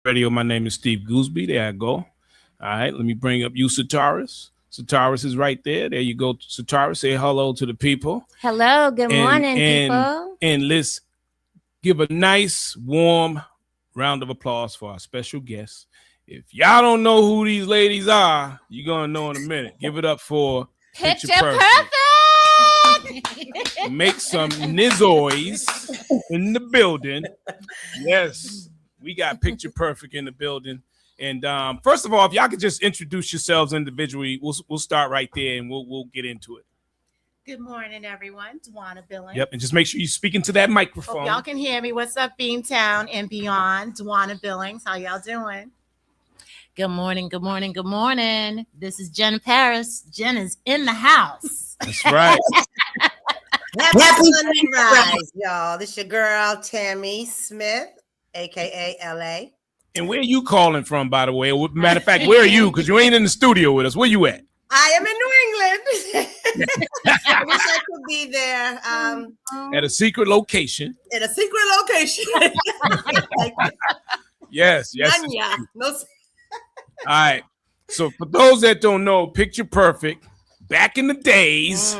Radio. My name is Steve Gooseby. There I go. All right, let me bring up you, Sataris. Sataris is right there. There you go, Sataris. Say hello to the people. Hello, good And morning, people. and let's give a nice, warm round of applause for our special guests. If y'all don't know who these ladies are, you're gonna know in a minute. Give it up for Picture Perfect. Make some nizzoids in the building. Yes, we got Picture Perfect in the building. And first of all, if y'all could just introduce yourselves individually, we'll start right there and we'll get into it. Good morning, everyone. Dwana Billings. Yep, and just make sure you speak into that microphone. Hope y'all can hear me. What's up, Beantown and beyond? Dwana Billings. How y'all doing? Good morning, good morning, good morning. This is Jen Paris. Jen is in the house. That's right. Happy sunrise, y'all. This your girl, Tammy Smith, a.k.a. L.A. And where you calling from, by the way? Matter of fact, where are you? Because you ain't in the studio with us. Where you at? I am in New England. I wish I could be there. At a secret location. In a secret location. Yes. Nanya. No. All right. So for those that don't know, Picture Perfect, back in the days,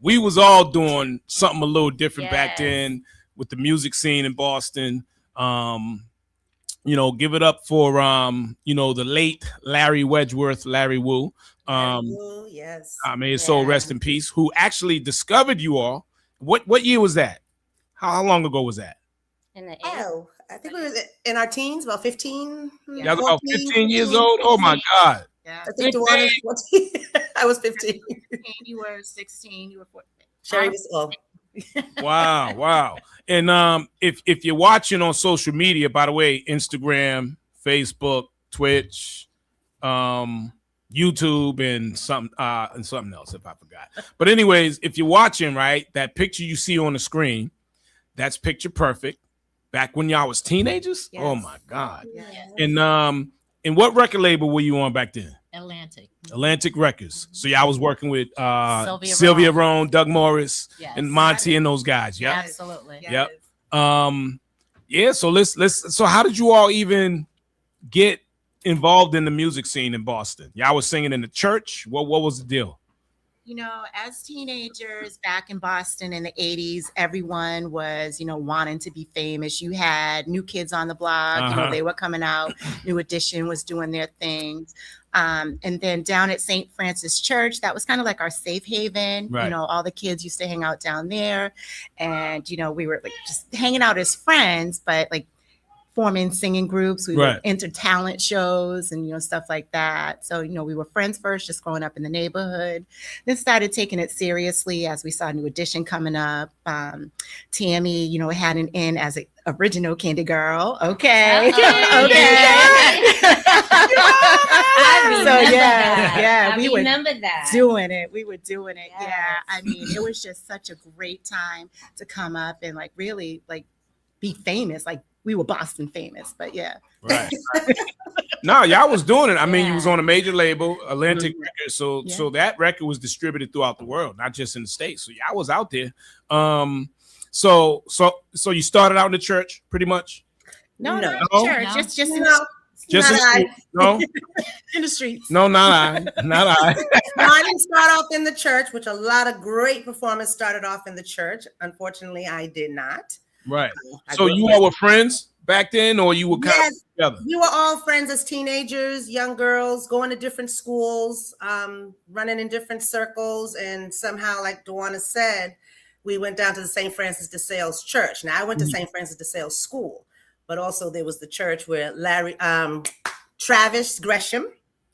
we was all doing something a little different back then with the music scene in Boston. Give it up for the late Larry Wedgeworth, Larry Wu. Yes. May his soul rest in peace, who actually discovered you all. What year was that? How long ago was that? I think we were in our teens, about 15. Y'all about 15 years old? Oh my God. Yeah. I think Dwana was 14. I was 15. You were 16. You were 14. Sherry was 12. Wow. And if you're watching on social media, by the way, Instagram, Facebook, Twitch, YouTube, and something else if I forgot. But anyways, if you're watching, right, that picture you see on the screen, that's Picture Perfect. Back when y'all was teenagers? Yes. Oh my God. Yes. And what record label were you on back then? Atlantic Records. So y'all was working with Sylvia Rhone, Doug Morris, and Monty and those guys. Yeah, absolutely. Yep. So how did you all even get involved in the music scene in Boston? Y'all was singing in the church. What was the deal? As teenagers back in Boston in the 80s, everyone was, wanting to be famous. You had New Kids on the Block, they were coming out. New Edition was doing their things. And then down at St. Francis Church, that was kind of like our safe haven. Right. All the kids used to hang out down there. And, we were like just hanging out as friends, but like forming singing groups. We would enter talent shows and, stuff like that. So, we were friends first, just growing up in the neighborhood. Then started taking it seriously as we saw New Edition coming up. Tammy, had an in as an original Candy Girl. Okay. We were doing it. Yes. Yeah. It was just such a great time to come up and really be famous. Like, we were Boston famous, but yeah. Right. No, y'all was doing it. You was on a major label, Atlantic Records. So that record was distributed throughout the world, not just in the States. So y'all was out there. So you started out in the church, pretty much? No, not church. No. Just in No, in the streets. No, not I. I didn't start off in the church, which a lot of great performers started off in the church. Unfortunately, I did not. Right. So you all were friends back then, or you were kind of together? We were all friends as teenagers, young girls, going to different schools, running in different circles, and somehow, like Dwana said, we went down to the St. Francis de Sales Church. Now, I went to St. Francis de Sales School, but also there was the church where Travis Gresham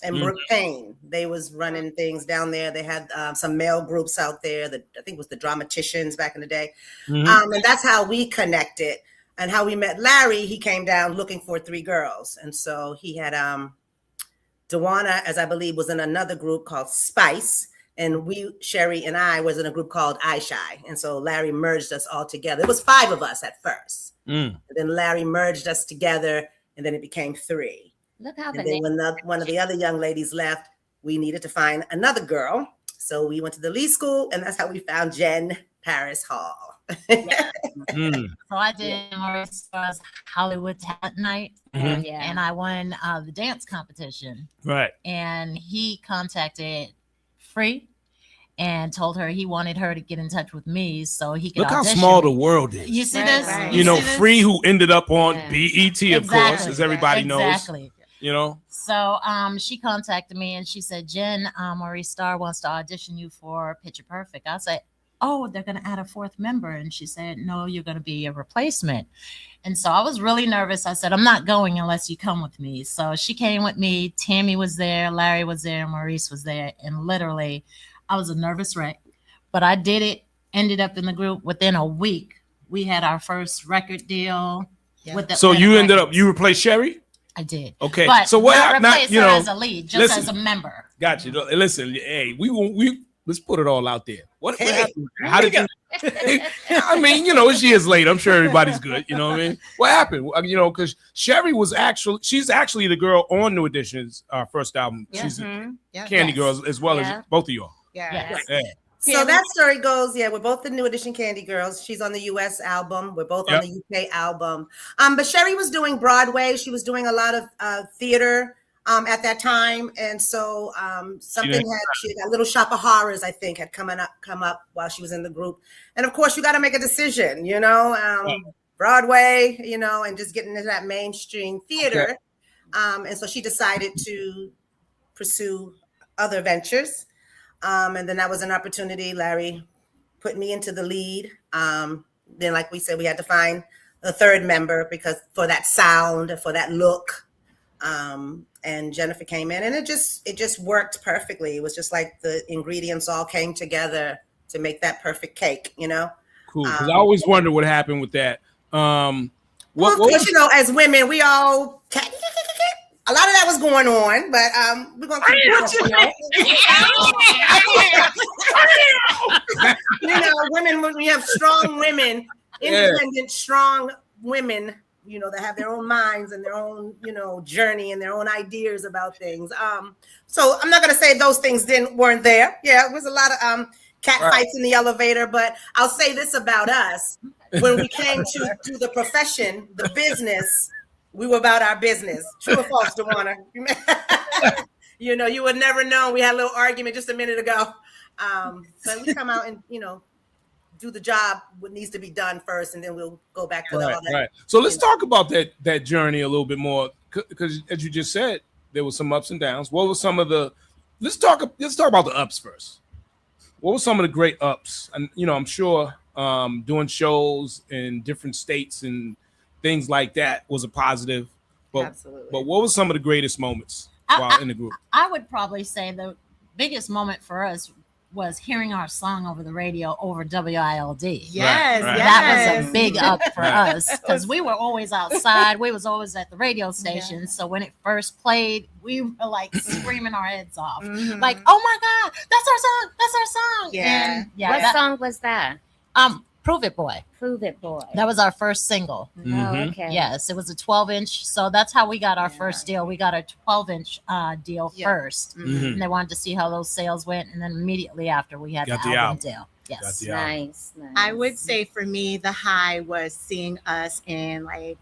and Brooke Payne, they was running things down there. They had some male groups out there that I think was the Dramaticians back in the day. And that's how we connected and how we met Larry. He came down looking for 3 girls. And so he had Dwana, as I believe, was in another group called Spice. And Sherry and I was in a group called I Shy. And so Larry merged us all together. It was 5 of us at first. And then Larry merged us together, and then it became 3. Look how and then when one of the other young ladies left, we needed to find another girl. So we went to the Lee School, and that's how we found Jen Paris Hall. Mm. So I did Maurice Starr's Hollywood Talent Night, Mhm. Yeah. and I won the dance competition. Right. And he contacted Free and told her he wanted her to get in touch with me so he could Look how audition small me. the world is. You see Right, this? right. You know, see this? Free, who ended up on Yeah. BET, of course, as everybody knows. Exactly. You know. So she contacted me and she said, Jen, Maurice Starr wants to audition you for Picture Perfect. I said, oh, they're going to add a fourth member. And she said, no, you're going to be a replacement. And so I was really nervous. I said, I'm not going unless you come with me. So she came with me. Tammy was there. Larry was there. Maurice was there. And literally, I was a nervous wreck. But I did it, ended up in the group. Within a week, we had our first record deal. Yeah. With the So you ended up, Records. you replaced Sherry? I did. Okay. But So what not happened? replace You her know, as a lead, just listen. as a member. Got you. Listen, hey, we let's put it all out there. What Hey. happened? How did you? I mean, you know, it's years later. I'm sure everybody's good. You know what I mean? What happened? You know, because Sherry she's actually the girl on New Edition's first album. Yeah. She's Yeah. Candy Yes. Girls as well Yeah. as both of y'all. Yeah. Yes. Yeah. So that story goes, we're both the New Edition Candy Girls. She's on the US album. We're both on the UK album. But Sherry was doing Broadway. She was doing a lot of theater at that time. And so she a Little Shop of Horrors, I think, had come up while she was in the group. And of course, you got to make a decision, you know, Broadway, you know, and just getting into that mainstream theater. Okay. And so she decided to pursue other ventures. And then that was an opportunity. Larry put me into the lead. Then, like we said, we had to find a third member because for that sound, for that look. And Jennifer came in, and it just worked perfectly. It was just like the ingredients all came together to make that perfect cake, you know. Cool. Because I always wonder what happened with that. Well, of course, you know, as women, we all. A lot of that was going on, but we're gonna keep you know, women. When we have strong women, independent, strong women, you know, that have their own minds and their own, you know, journey and their own ideas about things. So I'm not gonna say those things weren't there. Yeah, it was a lot of cat fights in the elevator, but I'll say this about us: when we came to do the profession, the business. We were about our business. True or false, DeWanna? You know, you would never know. We had a little argument just a minute ago. So we come out and, you know, do the job, what needs to be done first, and then we'll go back to the other. Right. So let's talk about that journey a little bit more, because as you just said, there was some ups and downs. What were some of the? Let's talk about the ups first. What were some of the great ups? And you know, I'm sure doing shows in different states and things like that was a positive. But, Absolutely. But what was some of the greatest moments while in the group? I would probably say the biggest moment for us was hearing our song over the radio over WILD. Yes, Right. That was a big up for us because we were always outside. We was always at the radio station. Yeah. So when it first played, we were like screaming our heads off. Mm-hmm. Like, oh my God, that's our song. That's our song. Yeah. And yeah. What song was that? Prove It Boy. Prove It Boy. That was our first single. Mm-hmm. Oh, okay. Yes, it was a 12-inch. So that's how we got our first deal. We got a 12-inch deal first. Mm-hmm. And they wanted to see how those sales went. And then immediately after, we had the album deal. Yes. Nice. I would say for me, the high was seeing us in like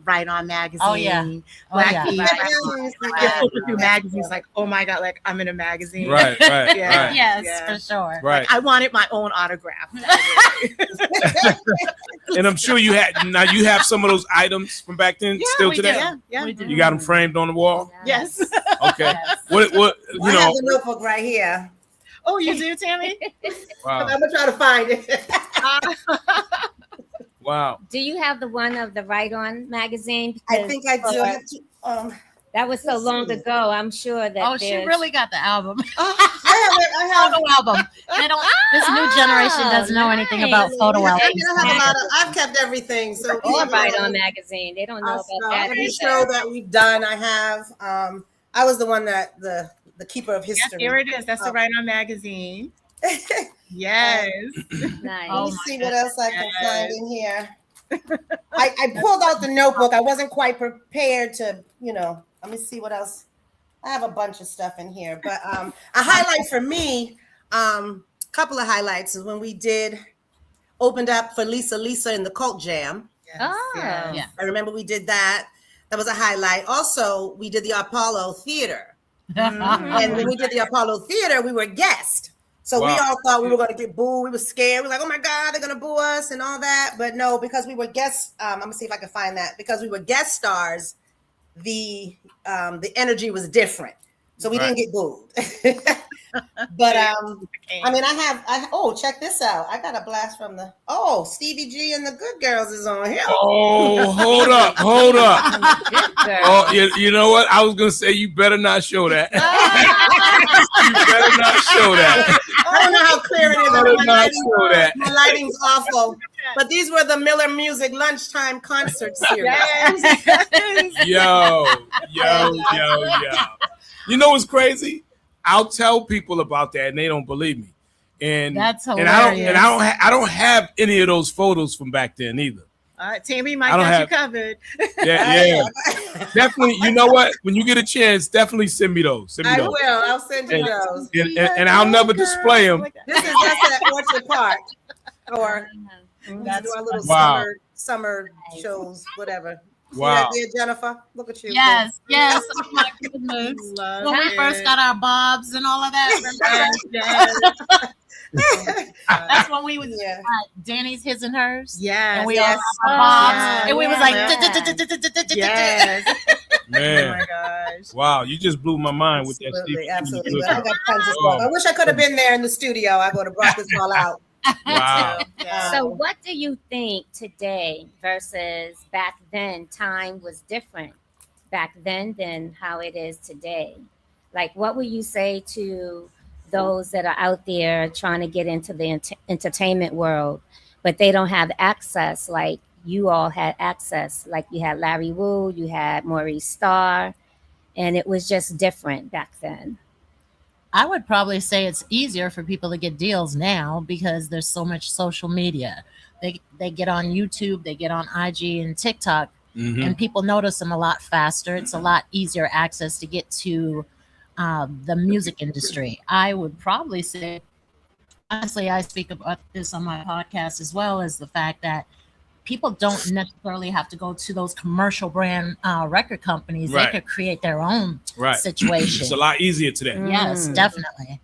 Right On magazine. Oh yeah. Black through magazines, like, oh my God, like I'm in a magazine. Right. Yeah. Right. Yes, for sure. Right. Like, I wanted my own autograph. And I'm sure you have some of those items from back then still today. Yeah. We You got them framed on the wall. Yes. Okay. Yes. What you I know? have the notebook right here. Oh, you do, Tammy? Wow. I'm gonna try to find it. Wow. Do you have the one of the Right On magazine? I think I do. That was so long ago. I'm sure that. Oh, she really got the album. I have Photo album. They don't. This new generation doesn't know anything about photo albums. I've kept everything. So or Right On magazine. They don't know about that. Every show that we've done, I have. I was the one that the keeper of history. Yes, here it is. That's the Right On magazine. Yes. Nice. Let me see what else I can find in here. I pulled out the notebook. I wasn't quite prepared to, let me see what else. I have a bunch of stuff in here, but a highlight for me, couple of highlights is when we did opened up for Lisa in the Cult Jam. Yes, Oh. yes. Yeah. I remember we did that. That was a highlight. Also, we did the Apollo Theater. And when we did the Apollo Theater, we were guests. So we all thought we were going to get booed. We were scared. We were like, oh my God, they're going to boo us and all that. But no, because we were guests, I'm going to see if I can find that. Because we were guest stars, the energy was different. So we didn't get booed. But I mean, check this out. I got a blast from Stevie G and the Good Girls is on here. Oh, hold up. Oh, you know what? I was gonna say you better not show that. You better not show that. I don't know how clear it is. You better not show that. My lighting's awful. But these were the Miller Music Lunchtime Concert Series. Yo. You know what's crazy? I'll tell people about that and they don't believe me. And that's hilarious. I don't have any of those photos from back then either. All right, Tammy might got you covered. Yeah. Definitely. You know what? When you get a chance, definitely send me those. I will. I'll send you those. And I'll never display them. This is just at Orchard Park. Or that's our little summer shows, whatever. Wow. See that there, Jennifer? Look at you. Yes. Oh my goodness. When we first got our bobs and all of that. That's when we was Danny's, his, and hers. Yes. And we all had our bobs. And we was like, yes. Man. Oh my gosh. Wow, you just blew my mind with that. Absolutely. I got tons of stuff. I wish I could have been there in the studio. I would have brought this all out. Wow. So what do you think today versus back then? Time was different back then than how it is today. Like, what would you say to those that are out there trying to get into the entertainment world, but they don't have access like you all had access? Like you had Larry Wu, you had Maurice Starr, and it was just different back then. I would probably say it's easier for people to get deals now because there's so much social media. They get on YouTube, they get on IG and TikTok, and people notice them a lot faster. It's a lot easier access to get to the music industry. I would probably say, honestly, I speak about this on my podcast as well, as the fact that people don't necessarily have to go to those commercial brand record companies. Right. They could create their own situation. It's a lot easier today. Yes, definitely.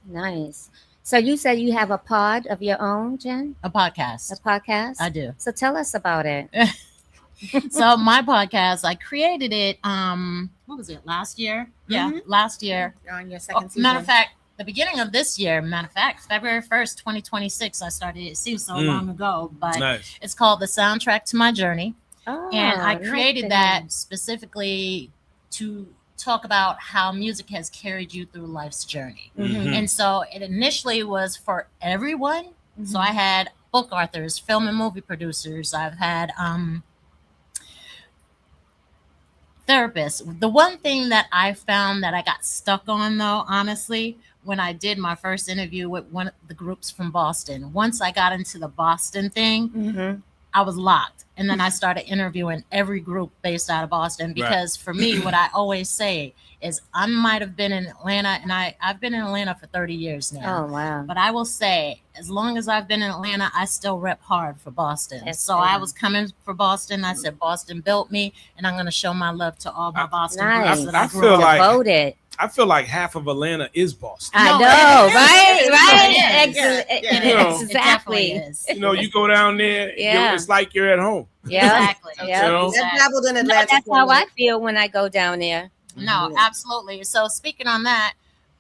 Nice. So you said you have a pod of your own, Jen? A podcast. A podcast? I do. So tell us about it. So my podcast, I created it, what was it, last year? Yeah, last year. You're on your second season. Matter of fact, the beginning of this year, February 1st, 2026, I started. It seems so long ago, but it's called The Soundtrack to My Journey. Oh, And I created that specifically to talk about how music has carried you through life's journey. And so it initially was for everyone. So I had book authors, film and movie producers. I've had therapists. The one thing that I found that I got stuck on, though, honestly, when I did my first interview with one of the groups from Boston, once I got into the Boston thing, I was locked. And then I started interviewing every group based out of Boston because for me, what I always say is I might have been in Atlanta, and I've been in Atlanta for 30 years now. Oh, wow. But I will say, as long as I've been in Atlanta, I still rep hard for Boston. So I was coming for Boston. I said, Boston built me, and I'm going to show my love to all my Boston groups that I grew feel up like Devoted. I feel like half of Atlanta is Boston. I No, know, it right? is. Right? It is. Exactly. It definitely is. You know, you go down there, it's like you're at home. Yeah. Exactly. Yeah. You know? I dabbled in Atlanta. That's how I feel when I go down there. No, absolutely. So speaking on that,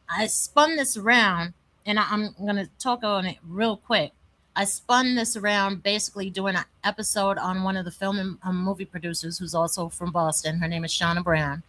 I spun this around, and I'm going to talk on it real quick. I spun this around basically doing an episode on one of the film and movie producers who's also from Boston. Her name is Shauna Brown.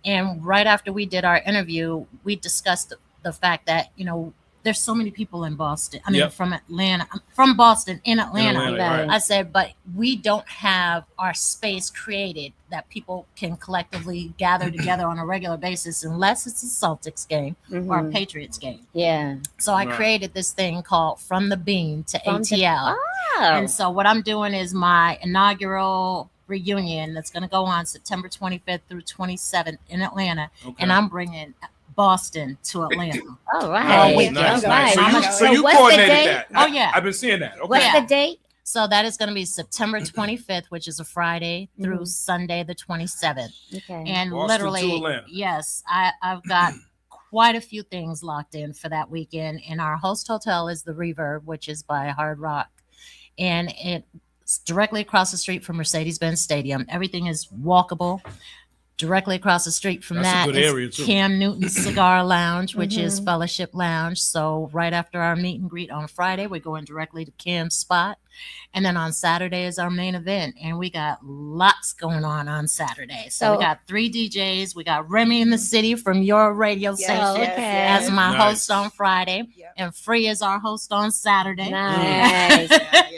And right after we did our interview, we discussed the fact that, you know, there's so many people in Boston. I mean, from Atlanta, from Boston in Atlanta. Right. I said, but we don't have our space created that people can collectively gather together on a regular basis unless it's a Celtics game or a Patriots game. Yeah. So I created this thing called From the Bean to ATL. Oh. And so what I'm doing is my inaugural reunion that's going to go on September 25th through 27th in Atlanta. And I'm bringing Boston to Atlanta. All right. Oh, wait, nice, All nice. right. So you what's the coordinated date? that. Oh, yeah. I've been seeing that. Okay. What's Yeah. the date? So that is going to be September 25th, which is a Friday, through Sunday the 27th. Okay. And Boston to literally, Atlanta. yes, I've got quite a few things locked in for that weekend. And our host hotel is the Reverb, which is by Hard Rock. And it's directly across the street from Mercedes-Benz Stadium. Everything is walkable. Directly across the street from That's a that good is area, too. Cam Newton's Cigar Lounge, which is Fellowship Lounge. So right after our meet and greet on Friday, we're going directly to Cam's spot. And then on Saturday is our main event. And we got lots going on Saturday. So we got 3 DJs. We got Remy in the City from your radio station as my host on Friday. Yep. And Free is our host on Saturday. Nice.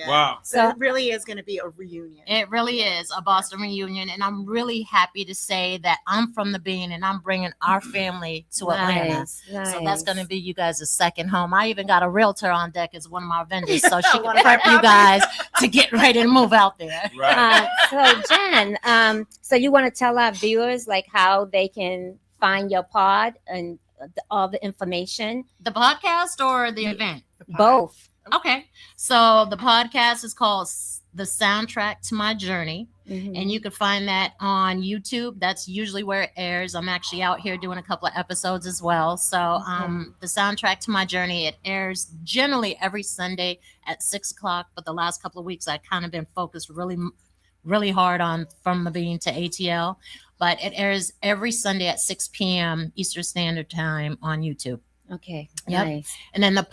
Wow. So it really is going to be a reunion. It really is a Boston reunion, and I'm really happy to say that I'm from the Bean, and I'm bringing our family to Atlanta. So that's going to be you guys' second home. I even got a realtor on deck as one of my vendors, so she can prep you guys to get ready to move out there. Right. So Jen, so you want to tell our viewers like how they can find your pod and all the information? The podcast or the event? Both. Okay. So the podcast is called The Soundtrack to My Journey. And you can find that on YouTube. That's usually where it airs. I'm actually out here doing a couple of episodes as well. So The Soundtrack to My Journey, it airs generally every Sunday at 6 o'clock. But the last couple of weeks, I've kind of been focused really hard on From the Bean to ATL. But it airs every Sunday at 6 p.m. Eastern Standard Time on YouTube. Okay. Yep. Nice. And then the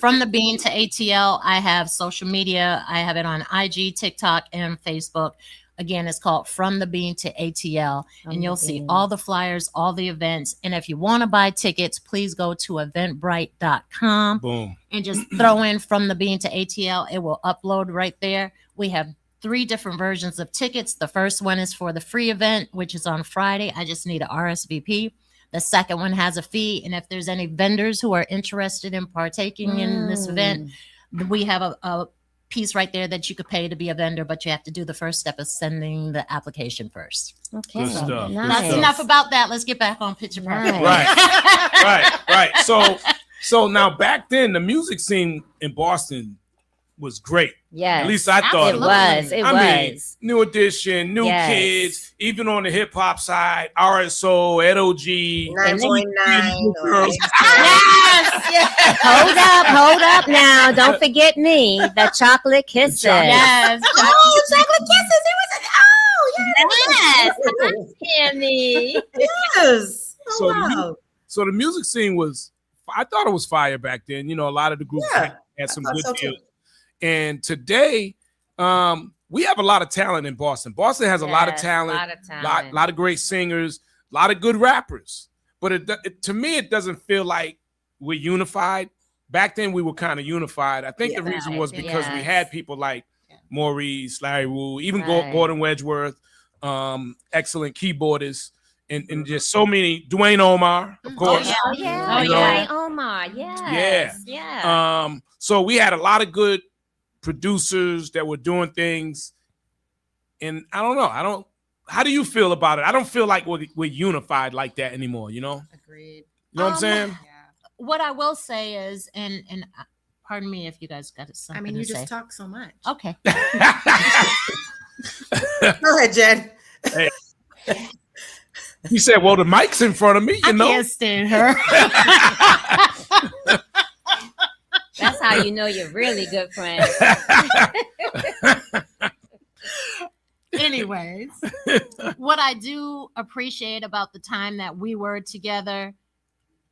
From the Bean to ATL, I have social media. I have it on IG, TikTok, and Facebook. Again, it's called From the Bean to ATL. And you'll see all the flyers, all the events. And if you want to buy tickets, please go to eventbrite.com. Boom. And just throw in From the Bean to ATL. It will upload right there. We have 3 different versions of tickets. The first one is for the free event, which is on Friday. I just need an RSVP. The second one has a fee. And if there's any vendors who are interested in partaking in this event, we have a piece right there that you could pay to be a vendor, but you have to do the first step of sending the application first. Okay. Good stuff. Nice. That's enough about that. Let's get back on Picture Perfect. Right. So now back then, the music scene in Boston was great. Yes. At least I thought it was. It I mean, was. New Edition, New Yes. Kids, even on the hip hop side, RSO, Ed OG, 9.9. Girls. Yes. Hold up now. Don't forget me. The chocolate kisses. Yes. Oh, chocolate kisses. It was Yes. Tammy. yes. Oh, So the wow. So the music scene was, I thought it was fire back then. You know, a lot of the groups Yeah, had some I good thought so deals. too. And today, we have a lot of talent in Boston. Boston has a lot of talent, lot of great singers, a lot of good rappers. But to me, it doesn't feel like we're unified. Back then, we were kind of unified. I think the reason was because we had people like Maurice, Larry Wu, even Gordon Wedgeworth, excellent keyboardists, and just so many. Dwayne Omar, of course. Oh yeah. Dwayne Omar. Yes. Yeah. So we had a lot of good producers that were doing things, and I don't know. How do you feel about it? I don't feel like we're unified like that anymore. You know. Agreed. You know what I'm saying? Yeah. What I will say is, and pardon me if you guys got something I mean, to you say. just talk so much. Okay. Go ahead, Jen. Hey. He said, "Well, the mic's in front of me. You know." Can't stand her. That's how you know you're really good friends. Anyways, what I do appreciate about the time that we were together,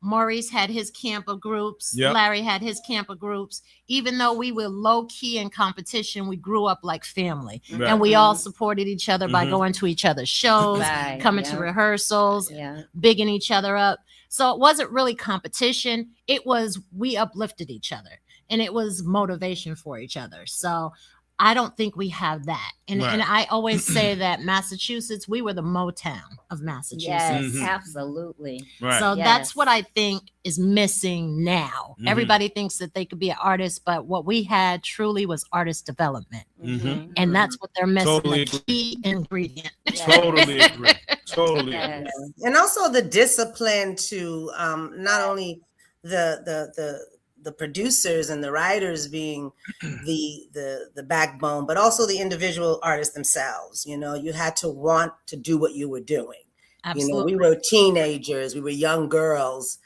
Maurice had his camp of groups. Yep. Larry had his camp of groups. Even though we were low key in competition, we grew up like family. Right. And we all supported each other by Mhm. going to each other's shows, coming to rehearsals, bigging each other up. So it wasn't really competition. It was we uplifted each other and it was motivation for each other. So I don't think we have that. And I always say that Massachusetts, we were the Motown of Massachusetts. Yes, absolutely. Right. So that's what I think is missing now. Everybody thinks that they could be an artist, but what we had truly was artist development. And that's what they're missing, Totally the key ingredient. Totally agree. Totally agree. And also the discipline to not only the producers and the writers being the backbone, but also the individual artists themselves. You know, you had to want to do what you were doing. Absolutely. You know, we were teenagers, we were young girls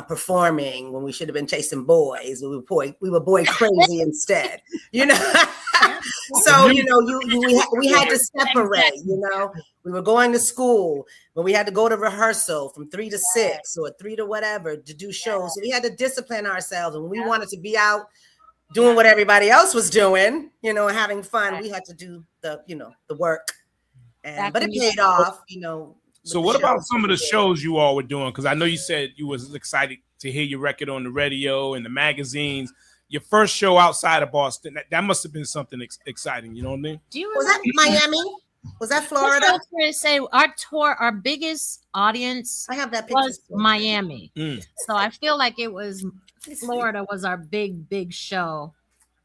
performing when we should have been chasing boys. We were boy crazy instead. You know, so you know, we had to separate. You know, we were going to school, but we had to go to rehearsal from 3 to 6 or 3 to whatever to do shows. So we had to discipline ourselves, and when we wanted to be out doing what everybody else was doing, you know, having fun, we had to do the work. And but it paid off, you know. So what about some of the shows you all were doing? Because I know you said you was excited to hear your record on the radio and the magazines. Your first show outside of Boston, that must have been something exciting. You know what I mean? Was that Miami? Was that Florida? I was going to say our tour, our biggest audience I have that was Miami. So I feel like it was Florida was our big show,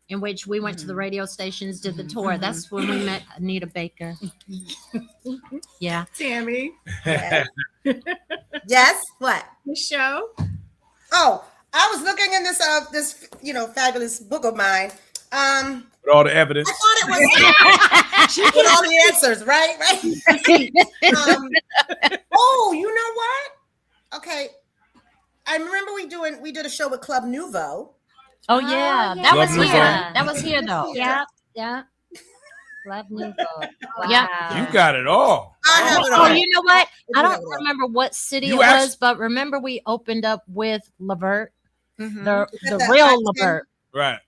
in which we went to the radio stations, did the tour. That's when we met Anita Baker. Yeah. Tammy. Yes. What? The show. Oh, I was looking in this fabulous book of mine. With all the evidence. I thought it was with all the answers, right? Oh, you know what? Okay. I remember we did a show with Club Nouveau. Oh yeah, that was Love here. Nouveau. That was here though. Yeah. Love Nouveau. Wow. Yeah. You got it all. I have it all. Oh, you know what? I have don't it all. remember what city You it asked- was, but remember we opened up with Levert, Mhm. the that real time? Levert. Right.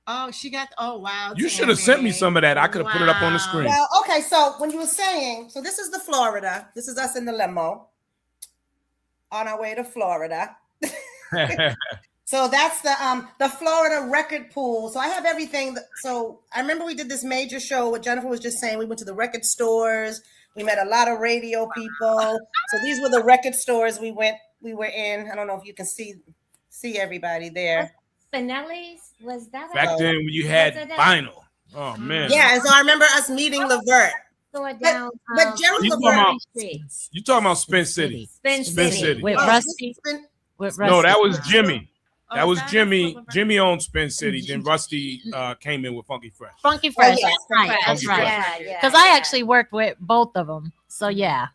Oh, she got. Oh, wow. You should have sent me some of that. I could have put it up on the screen. Well, okay, so when you were saying, so this is the Florida. This is us in the limo on our way to Florida. So that's the Florida record pool. So I have everything. So I remember we did this major show. What Jennifer was just saying, we went to the record stores. We met a lot of radio people. So these were the record stores we were in. I don't know if you can see everybody there. Spinelli's, was that Back then when you had vinyl. Oh man. Yeah, and so I remember us meeting Levert. store down But Gerald You Levert. talking Street? You talking about Spin City? Spin Spin City. City. With Oh, Rusty. Spin- With Rusty. No, that was Jimmy. Oh, That was is that Jimmy. Levert? Jimmy owned Spin City. Then Rusty came in with Funky Fresh. Funky Fresh. yeah, That's right. That's Funky right. Fresh. Yeah. Because I actually worked with both of them. So yeah.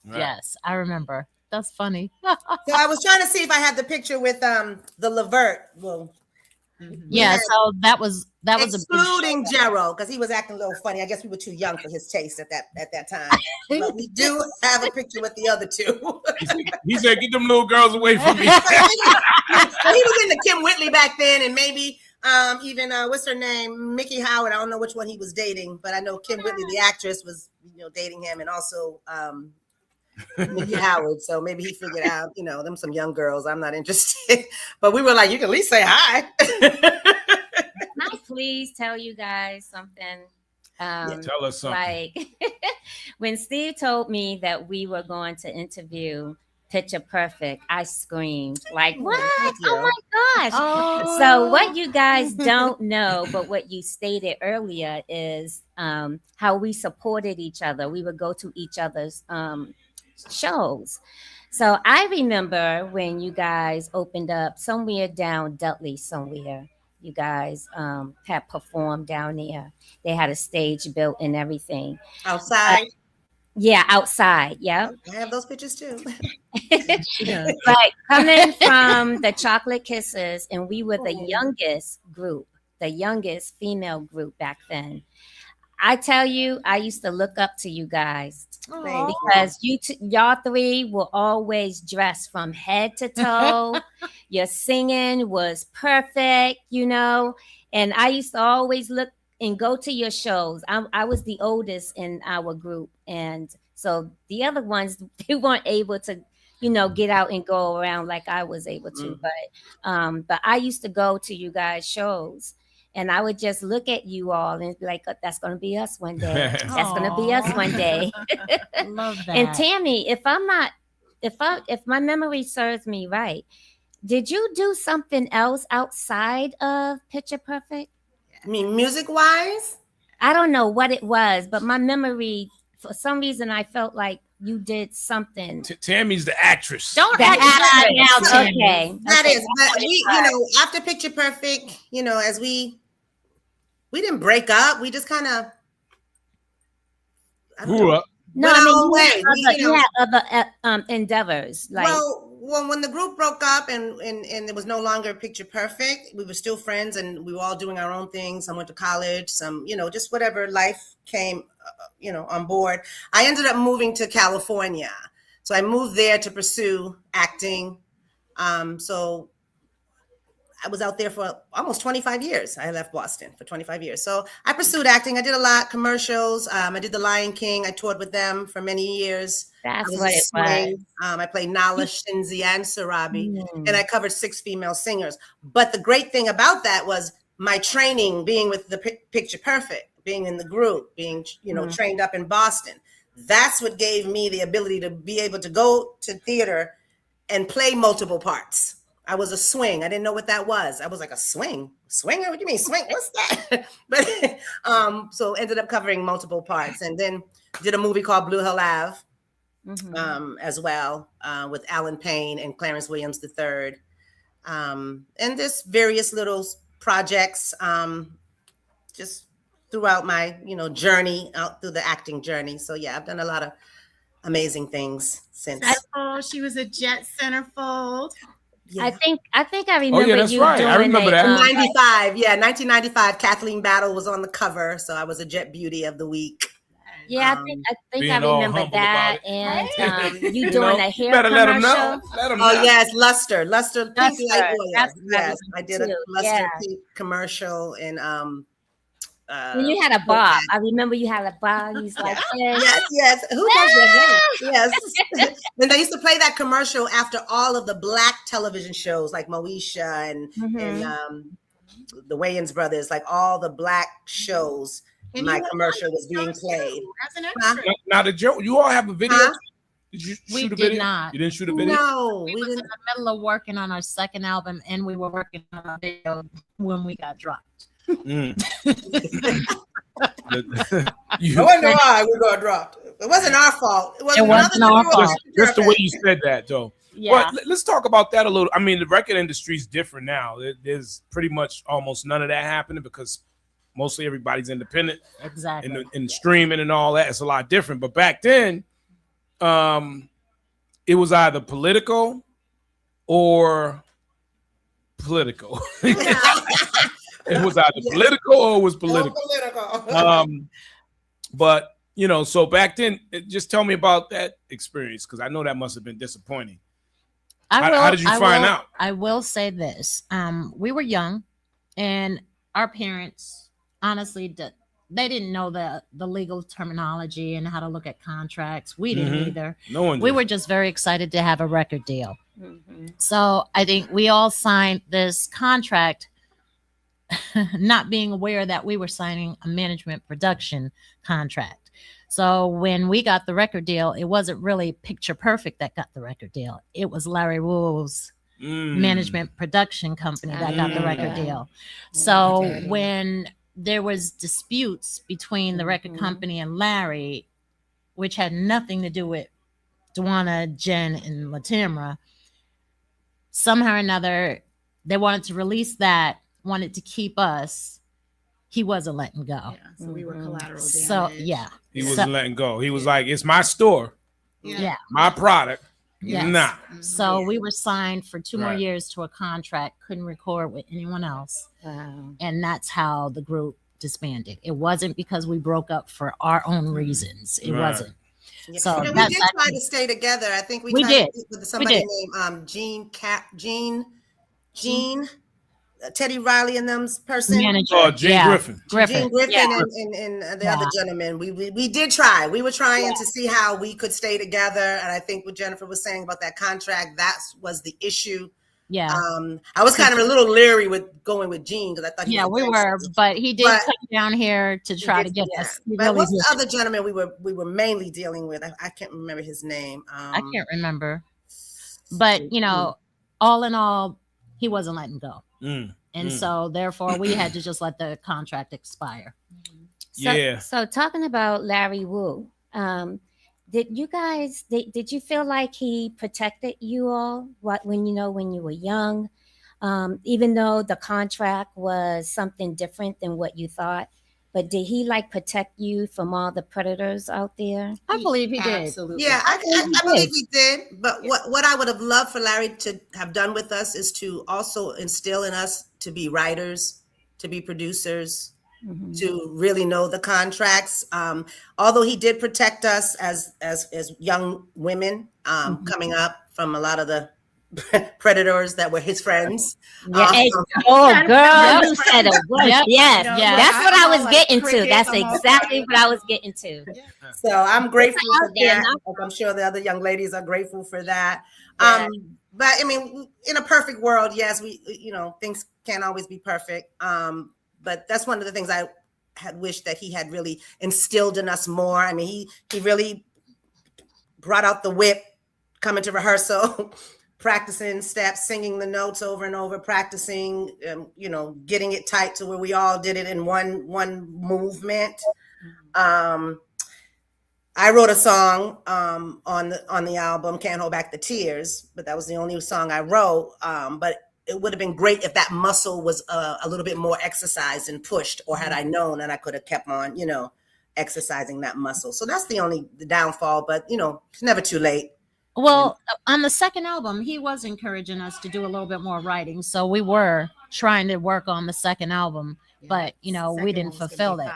Right. Yes, I remember. That's funny. So I was trying to see if I had the picture with the Levert. Well, Yeah, so that was a big excluding Gerald because he was acting a little funny. I guess we were too young for his taste at that time. But we do have a picture with the other two. He said, "Get them little girls away from me." He was into Kim Whitley back then, and maybe even what's her name, Mickey Howard. I don't know which one he was dating, but I know Kim Whitley, the actress, was dating him, and also Mickey Howard. So maybe he figured out, them some young girls. I'm not interested. But we were like, you can at least say hi. Can I please tell you guys something? Tell us something. Like when Steve told me that we were going to interview Picture Perfect, I screamed like, "What? Oh my gosh!" Oh. So what you guys don't know, but what you stated earlier is how we supported each other. We would go to each other's shows. So I remember when you guys opened up somewhere down Dudley somewhere. You guys had performed down there. They had a stage built and everything. Outside. Yeah, outside. Yeah. I have those pictures too. But coming from the Chocolate Kisses, and we were the youngest group, the youngest female group back then. I tell you, I used to look up to you guys because y'all three were always dressed from head to toe. Your singing was perfect, and I used to always look and go to your shows. I was the oldest in our group, and so the other ones, they weren't able to get out and go around like I was able to. But I used to go to you guys' shows, And I would just look at you all and be like, that's going to be us one day. That's going to be us one day. Love that. And Tammy, if my memory serves me right, did you do something else outside of Picture Perfect? I mean, music wise? I don't know what it was, but my memory, for some reason, I felt like you did something. Tammy's the actress. Don't That act actress. out. Okay. That Okay. is, but we, after Picture Perfect, as we didn't break up. We just kind of Grew up. No, went I mean, our own way. you had other endeavors. Like, well, when the group broke up and it was no longer Picture Perfect, we were still friends and we were all doing our own things. Some went to college, some, just whatever life came, on board. I ended up moving to California. So I moved there to pursue acting. So I was out there for almost 25 years. I left Boston for 25 years. So I pursued acting. I did a lot, commercials. I did The Lion King. I toured with them for many years. that's what it was. I played Nala, Shinzi, and Sarabi, and I covered 6 female singers. But the great thing about that was my training, being with the Picture Perfect, being in the group, being trained up in Boston. That's what gave me the ability to be able to go to theater and play multiple parts. I was a swing. I didn't know what that was. I was like, a swing? Swinger? What do you mean swing? What's that? But so ended up covering multiple parts, and then did a movie called Blue Hill Ave as well, with Alan Payne and Clarence Williams III. And just various little projects just throughout my, journey out through the acting journey. So yeah, I've done a lot of amazing things since. Oh, she was a Jet Centerfold. Yeah. I think I remember that's you right. doing I remember that. 1995, Kathleen Battle was on the cover, so I was a Jet Beauty of the Week. Yeah, I think I remember that, and you doing a hair better commercial. let them know. Let them know. Oh yes, Luster Pink Light Oil. That's Yes, I did a too. Luster Pink commercial, and when you had a bob, I remember you had a bob. He's like, yes. Who does your hair? Yes. And they used to play that commercial after all of the Black television shows, like Moesha and the Wayans brothers, like all the Black shows. And my commercial was being played. Now, you all have a video? Huh? Did you We shoot a did video? not. You didn't shoot a video? No, We we was didn't. in the middle of working on our second album, and we were working on a video when we got dropped. I wonder why we got dropped. It wasn't our fault. It wasn't our fault. Just the way you said that, though. yeah. But let's talk about that a little. I mean, the record industry is different now. There's pretty much almost none of that happening because mostly everybody's independent. Exactly. And streaming and all that. It's a lot different. But back then, it was either political or political. It was either political or it was political. But so back then, just tell me about that experience, because I know that must have been disappointing. How did you find out? I will say this: we were young, and our parents, honestly, they didn't know the legal terminology and how to look at contracts. We didn't either. No one did. We were just very excited to have a record deal. So I think we all signed this contract, not being aware that we were signing a management production contract. So when we got the record deal, it wasn't really Picture Perfect that got the record deal. It was Larry Wool's management production company that got the record deal. So when there was disputes between the record company and Larry, which had nothing to do with Dwana, Jen, and Latimra, somehow or another, they wanted to release that, wanted to keep us. He wasn't letting go. Yeah, so we were collateral damage. So yeah, He wasn't letting go. He was like, it's my store, yeah. my product. Yes. Nah. So we were signed for 2 more Right. years to a contract, couldn't record with anyone else. Wow. And that's how the group disbanded. It wasn't because we broke up for our own reasons. It Right. wasn't. Yeah. So And we that's did try to stay together. I think we We tried did. to with somebody did. named Jean, Teddy Riley and them's person. manager. Oh, Gene Griffin. Gene Griffin and the other gentleman. We did try. We were trying to see how we could stay together. And I think what Jennifer was saying about that contract, that was the issue. Yeah. I was kind of a little leery with going with Gene because I thought he was we were, but he did come down here to try to get us. But what's the other gentleman we were mainly dealing with? I can't remember his name. I can't remember. But all in all, he wasn't letting go. So therefore we had to just let the contract expire. So talking about Larry Wu, did you feel like he protected you all when you were young, even though the contract was something different than what you thought? But did he protect you from all the predators out there? I believe he did. Absolutely. Yeah, I believe he did. But what I would have loved for Larry to have done with us is to also instill in us to be writers, to be producers, to really know the contracts. Although he did protect us as young women coming up from a lot of the predators that were his friends. Girl, you said it. Yes, that's what I was getting to. That's exactly what I was getting to. So I'm grateful for that. I'm sure the other young ladies are grateful for that. But I mean, in a perfect world, yes, things can't always be perfect. But that's one of the things I had wished that he had really instilled in us more. I mean, he really brought out the whip coming to rehearsal. Practicing steps, singing the notes over and over, practicing, getting it tight to where we all did it in one movement. I wrote a song on the album, Can't Hold Back the Tears, but that was the only song I wrote. But it would have been great if that muscle was a little bit more exercised and pushed, or had I known, and I could have kept on, exercising that muscle. So that's the downfall, but it's never too late. Well, on the second album, he was encouraging us to do a little bit more writing. So we were trying to work on the second album, but we didn't fulfill it.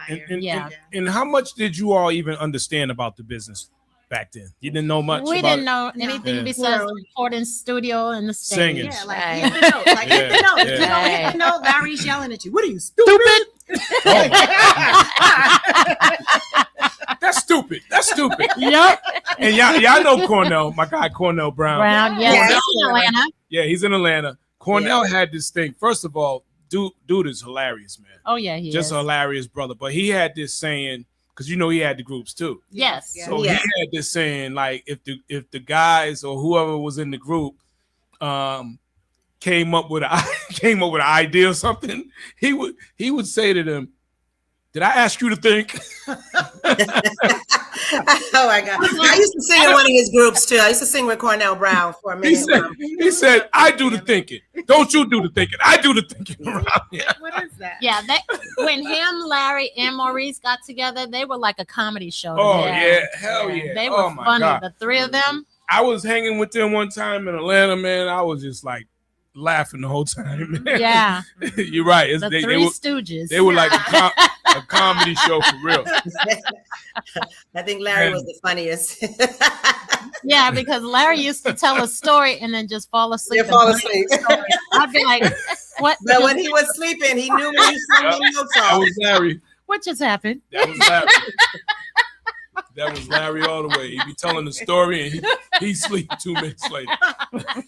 And how much did you all even understand about the business back then? You didn't know much. We didn't know anything besides the recording studio and the stage. Singing. Yeah, hit the notes. Hit the notes. You don't hit the note, Larry's yelling at you. What are you, stupid? That's stupid. Yep. And y'all know Cornell, my guy Cornell Brown. He's in Atlanta. Yeah, he's in Atlanta. Cornell had this thing. First of all, dude is hilarious, man. Oh yeah, he just is. A hilarious brother. But he had this saying, because he had the groups too. Yes. So he had this saying, like, if the guys or whoever was in the group came up with an idea or something, he would say to them, "Did I ask you to think?" Oh my God! I used to sing in one of his groups too. I used to sing with Cornell Brown for a minute. He said, "I do the thinking. Don't you do the thinking. I do the thinking." Around here. What is that? Yeah, when him, Larry, and Maurice got together, they were like a comedy show. Oh yeah, hell yeah! They were funny. God. The three of them. I was hanging with them one time in Atlanta, man. I was just like laughing the whole time. Man. Yeah, you're right. The Three Stooges. They were like a comedy show for real. I think Larry was the funniest. Yeah, because Larry used to tell a story and then just fall asleep. I'd be like, "What?" But when he was sleeping, he knew when he sang the notes off. That was Larry. What just happened? That was Larry. That was Larry all the way. He'd be telling the story and he'd sleep 2 minutes later.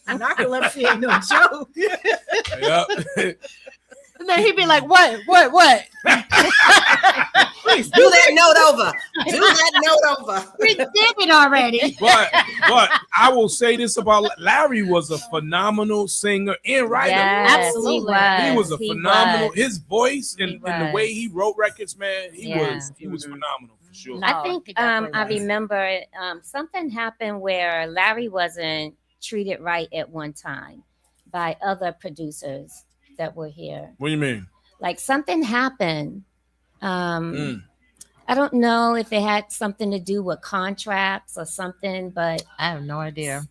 Narcolepsy ain't no joke. Yep. And then he'd be like, what? Please do that note over. Do that note over. We did it already. But I will say this about Larry was a phenomenal singer and writer. Yes, Absolutely. He was a phenomenal. His voice and the way he wrote records, man, he was phenomenal for sure. I think I remember something happened where Larry wasn't treated right at one time by other producers that were here. What do you mean? Like something happened. I don't know if it had something to do with contracts or something, but I have no idea.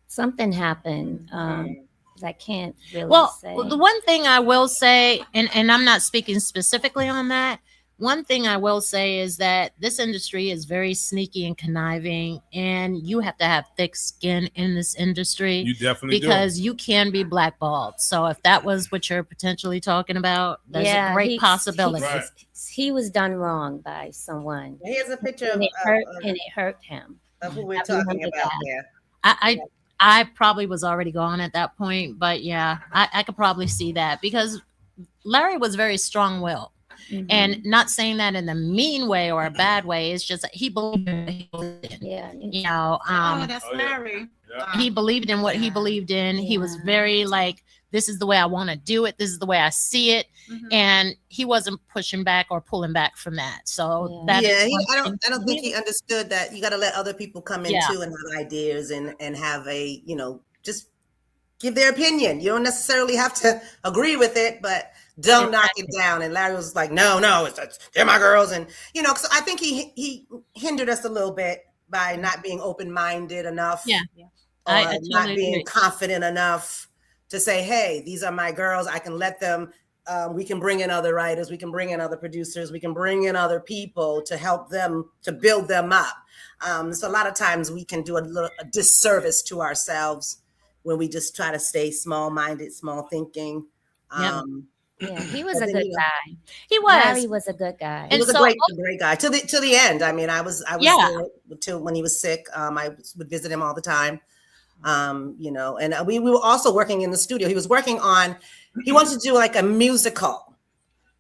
Something happened. I can't really say. Well, the one thing I will say, and I'm not speaking specifically on that, one thing I will say is that this industry is very sneaky and conniving, and you have to have thick skin in this industry. You definitely because you can be blackballed. So if that was what you're potentially talking about, there's a great possibility. He was done wrong by someone. Here's a picture and it hurt him. Of who we're talking about there. I probably was already gone at that point, but yeah, I could probably see that because Larry was very strong-willed. And not saying that in a mean way or a bad way. It's just that he believed in what he believed in. Yeah. You know, That's Larry. he believed in what he believed in. He was very like, this is the way I want to do it. This is the way I see it. And he wasn't pushing back or pulling back from that. So that I don't think he understood that you got to let other people come in too and have ideas and have a, just give their opinion. You don't necessarily have to agree with it, but don't knock it down. And Larry was like, no, they're my girls. And, because I think he hindered us a little bit by not being open-minded enough. Yeah. Or not being confident enough to say, hey, these are my girls. I can let them, we can bring in other writers. We can bring in other producers. We can bring in other people to help them, to build them up. So a lot of times we can do a disservice to ourselves when we just try to stay small-minded, small thinking. Yeah, he was a good guy. He was. Larry was a good guy. He was a great guy till the end. I mean, I was there till when he was sick. I would visit him all the time. And we were also working in the studio. He was working on. He wanted to do like a musical.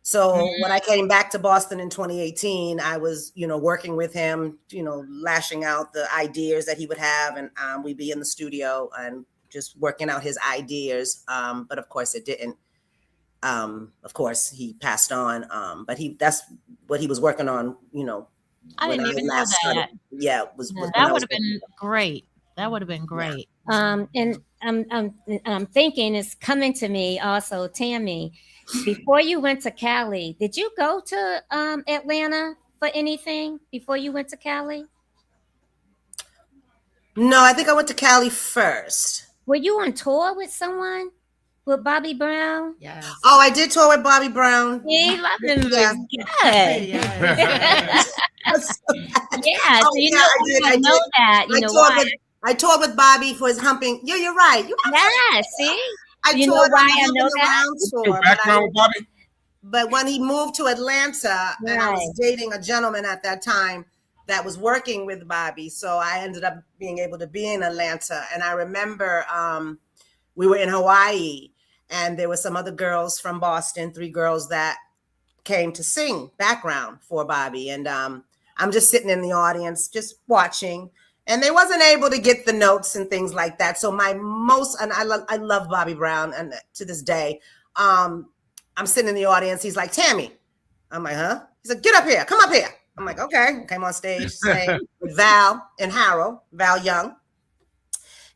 So when I came back to Boston in 2018, I was working with him, lashing out the ideas that he would have, and we'd be in the studio and just working out his ideas. But of course, it didn't. Of course, he passed on. But that's what he was working on. I didn't even know that. Yeah, that would have been great. That would have been great. And I'm thinking it's coming to me also, Tammy. Before you went to Cali, did you go to Atlanta for anything before you went to Cali? No, I think I went to Cali first. Were you on tour with someone? With Bobby Brown? Yes. Oh, I did tour with Bobby Brown. Yeah, love him. Yeah. Good. Yeah. Yeah, I know that. I toured with Bobby for his humping. Yeah, you're right. Yeah, see? I you know toured why I know that? Tour, background with Bobby? But when he moved to Atlanta, and I was dating a gentleman at that time that was working with Bobby, so I ended up being able to be in Atlanta. And I remember we were in Hawaii, and there were some other girls from Boston, 3 girls that came to sing background for Bobby. And I'm just sitting in the audience, just watching. And they wasn't able to get the notes and things like that. So and I love Bobby Brown, and to this day, I'm sitting in the audience. He's like, Tammy. I'm like, huh? He's like, get up here, come up here. I'm like, okay. Came on stage, sang with Val and Harold, Val Young,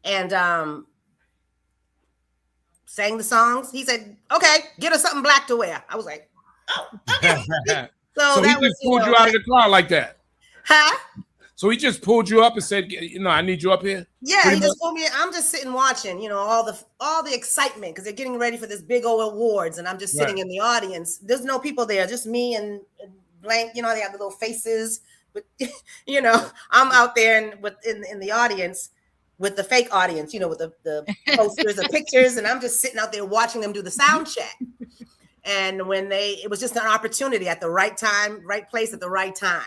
and sang the songs. He said, okay, get us something black to wear. I was like, oh, okay. So that he just pulled you out of the car like that. Huh? So he just pulled you up and said, I need you up here. Yeah, he just pulled me. I'm just sitting watching, all the excitement because they're getting ready for this big old awards, and I'm just sitting in the audience. There's no people there, just me and blank. They have the little faces, but I'm out there in the audience with the fake audience, with the posters, the pictures, and I'm just sitting out there watching them do the sound check. And it was just an opportunity at the right time, right place at the right time.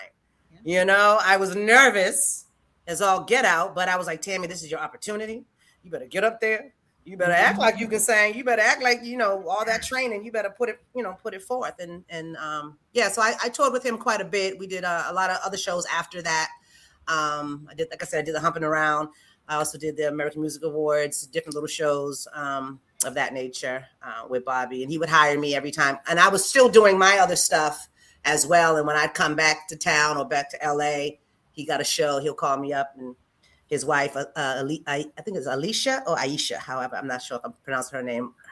I was nervous as all get out, but I was like, Tammy, this is your opportunity. You better get up there. You better act like you can sing. You better act like, all that training, you better put it forth. And so I toured with him quite a bit. We did a lot of other shows after that. I did the Humping Around. I also did the American Music Awards, different little shows of that nature with Bobby. And he would hire me every time. And I was still doing my other stuff as well. And when I'd come back to town or back to LA, he got a show, he'll call me up, and his wife, I think it's Alicia or Aisha, however, I'm not sure if I'm pronouncing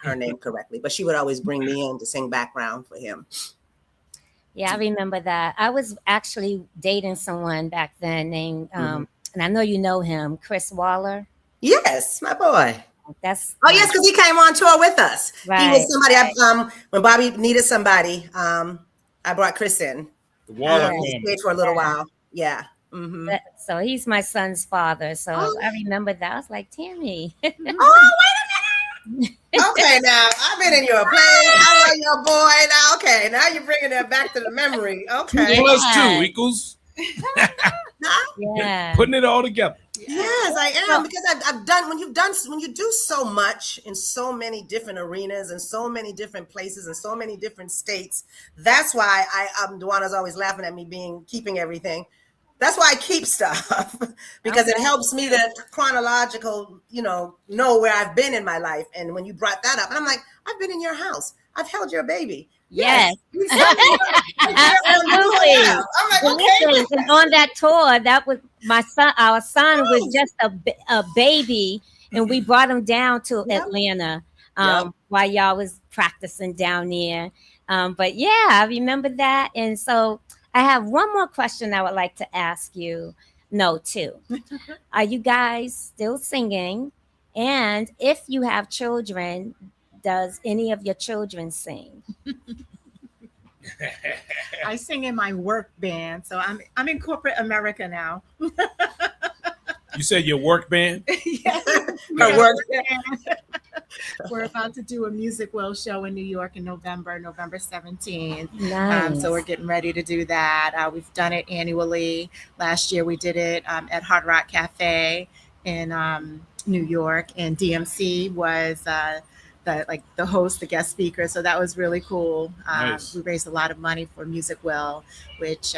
her name correctly, but she would always bring me in to sing background for him. Yeah, I remember that. I was actually dating someone back then named, and I know you know him, Chris Waller. Yes, my boy. Yes, because he came on tour with us. Right, he was somebody, when Bobby needed somebody, I brought Chris in. He stayed for a little while. Yeah. Mm-hmm. So he's my son's father. So I remember that. I was like, Tammy. Oh, wait a minute. Okay, now I've been in your place. I know your boy. Now, okay, now you're bringing that back to the memory. Okay. +2 equals. Yeah. Putting it all together. Yes, I am, because I've done when you do so much in so many different arenas and so many different places and so many different states. That's why Duana's always laughing at me keeping everything. That's why I keep stuff because it helps me to chronological, know where I've been in my life. And when you brought that up, and I'm like, I've been in your house. I've held your baby. Yes. Absolutely. I'm like, okay. And on that tour, that was my son. Our son was just a baby, and we brought him down to Atlanta while y'all was practicing down there. But yeah, I remember that. And so I have one more question I would like to ask you. No, two. Are you guys still singing? And if you have children, does any of your children sing? I sing in my work band, so I'm in corporate America now. You said your work band? Yes, Her work band. We're about to do a Music Will show in New York in November 17th. Nice. So we're getting ready to do that. We've done it annually. Last year we did it at Hard Rock Cafe in New York, and DMC was the host, the guest speaker. So that was really cool. Nice. We raised a lot of money for Music Will, which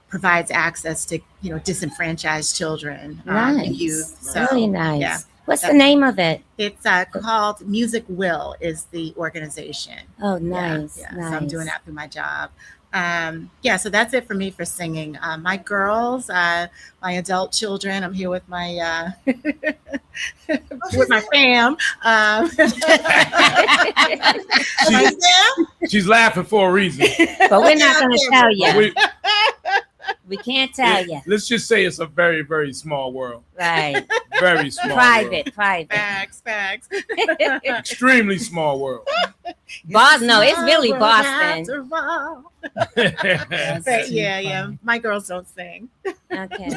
provides access to disenfranchised children and youth. So, really nice. Yeah. What's the name of it? It's called Music Will is the organization. Oh, nice. Yeah. Nice. So I'm doing that through my job. So that's it for me for singing. My girls, my adult children, I'm here with my with my fam. She's laughing for a reason. But we're not going to tell you. We can't tell you. Let's just say it's a very, very small world. Right. Very small. Private. Facts. Extremely small world. Boston. No, it's really Boston. But yeah. My girls don't sing. Okay.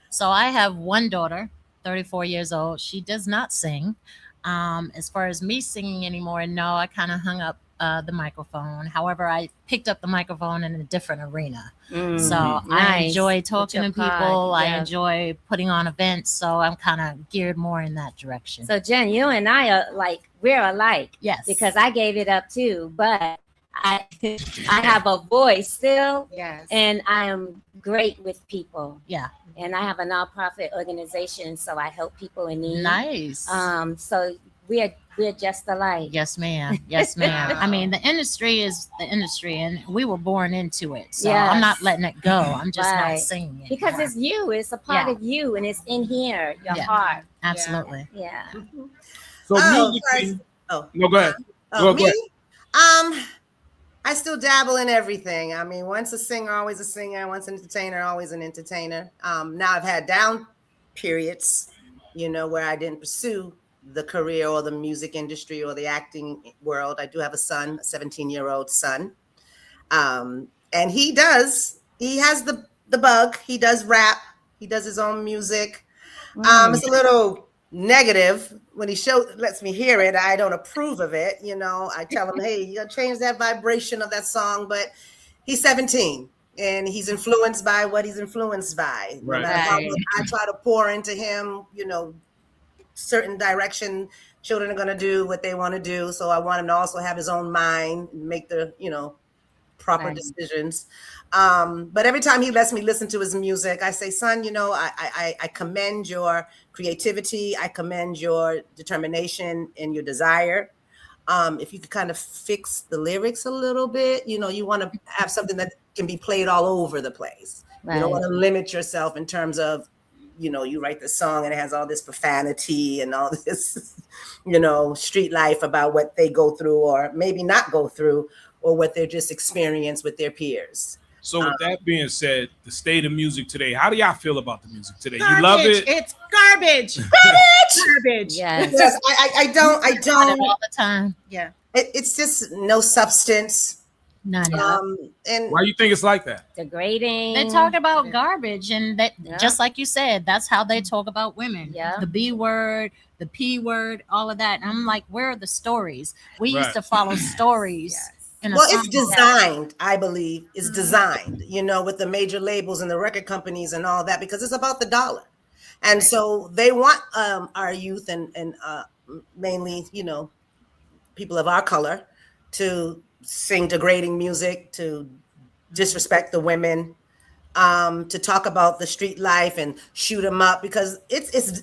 So I have one daughter, 34 years old. She does not sing. As far as me singing anymore, no, I kind of hung up the microphone. However, I picked up the microphone in a different arena. So I enjoy talking to people. I enjoy putting on events. So I'm kind of geared more in that direction. So Jen, you and I are we're alike. Yes. Because I gave it up too, but I have a voice still. Yes. And I am great with people. Yeah. And I have a nonprofit organization, so I help people in need. Nice. So we're just alike. Yes, ma'am. Yes, ma'am. I mean, the industry is the industry, and we were born into it. So I'm not letting it go. I'm just not singing it. Because it's you. It's a part of you, and it's in here, your heart. Absolutely. Yeah. So musically, no, go ahead. Go ahead. I still dabble in everything. I mean, once a singer, always a singer. Once an entertainer, always an entertainer. Now I've had down periods, where I didn't pursue the career or the music industry or the acting world. I do have a son, a 17-year-old son. And he has the bug. He does rap. He does his own music. It's a little negative when he lets me hear it. I don't approve of it. I tell him, hey, you gotta change that vibration of that song, but he's 17 and he's influenced by what he's influenced by. Right. No matter how much I try to pour into him, certain direction, children are going to do what they want to do. So I want him to also have his own mind and make the, proper decisions. But every time he lets me listen to his music, I say, son, I commend your creativity. I commend your determination and your desire. If you could kind of fix the lyrics a little bit, you want to have something that can be played all over the place. Right. You don't want to limit yourself in terms of, you write the song and it has all this profanity and all this, street life about what they go through or maybe not go through or what they're just experience with their peers. So with that being said, the state of music today, how do y'all feel about the music today? Garbage. You love it? It's garbage. Garbage. Yes. I don't all the time. Yeah. It's just no substance. None. And why you think it's like that? Degrading. They talk about garbage, and that just like you said, that's how they talk about women. Yeah. The B word, the P word, all of that. And I'm like, where are the stories? We used to follow stories. Yes. It's designed, I believe, it's designed, with the major labels and the record companies and all that, because it's about the dollar. And so they want our youth and mainly, you know, people of our color to sing degrading music, to disrespect the women, to talk about the street life and shoot them up, because it's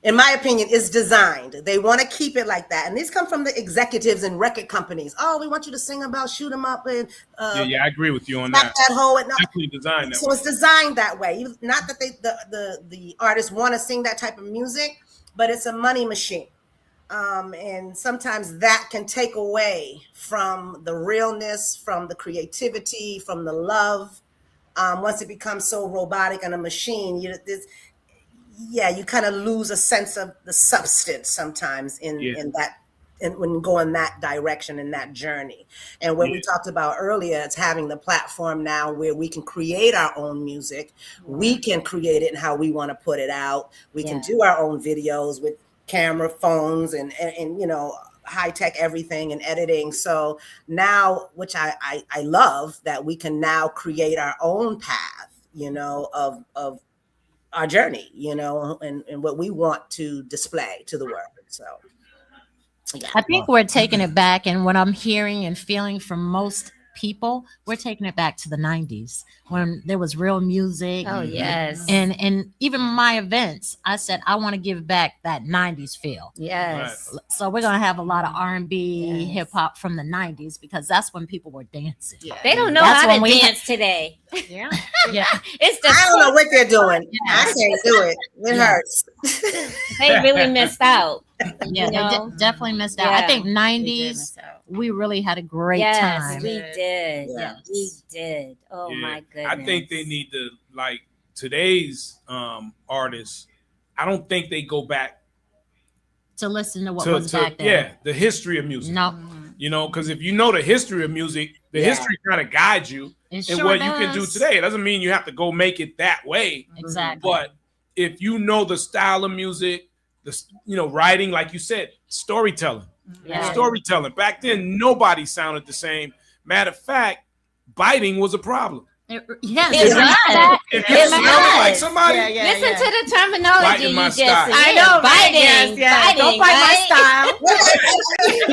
in my opinion, is designed. They want to keep it like that, and these come from the executives and record companies. Oh, we want you to sing about shoot them up and yeah, I agree with you on that hoe. And definitely designed that so way. it's designed that way. Not that the artists want to sing that type of music, but it's a money machine. And sometimes that can take away from the realness, from the creativity, from the love. Once it becomes so robotic and a machine, you kind of lose a sense of the substance sometimes in that, and when you go in that direction, in that journey. And what we talked about earlier, it's having the platform now where we can create our own music. We can create it and how we want to put it out. We can do our own videos with camera phones and you know, high tech everything and editing. So now, which I love, that we can now create our own path, you know, of our journey, you know, and what we want to display to the world. So yeah. I think we're taking it back, and what I'm hearing and feeling from most people, we're taking it back to the 90s when there was real music. Oh yes. And even my events, I said I want to give back that 90s feel. Yes. Right. So we're gonna have a lot of R&B, hip hop from the 90s, because that's when people were dancing. Yeah. They don't know That's how when to we- dance today. Yeah. Yeah, It's I don't know what they're doing. Yeah. I can't do it. It hurts. they really missed out. yeah, You they know? definitely missed out. I Yeah. think They did 90s, miss out. we really had a great Yes, time. we did. Yes. We did. Oh Yeah. my goodness. I think they need to, like, today's artists. I don't think they go back To listen to what was back then. yeah, the history of music. No, You know, because if you know the history of music, the history kind of guides you it in sure what does. you can do today. It doesn't mean you have to go make it that way. Exactly. But if you know the style of music, writing, like you said, storytelling. Yeah. Storytelling. Back then, nobody sounded the same. Matter of fact, biting was a problem. Yes, It was. If you It sounded was. like somebody, Listen to the terminology Biting you my just style. said. I know, right? Biting. Yes. Biting, Don't bite right? my style.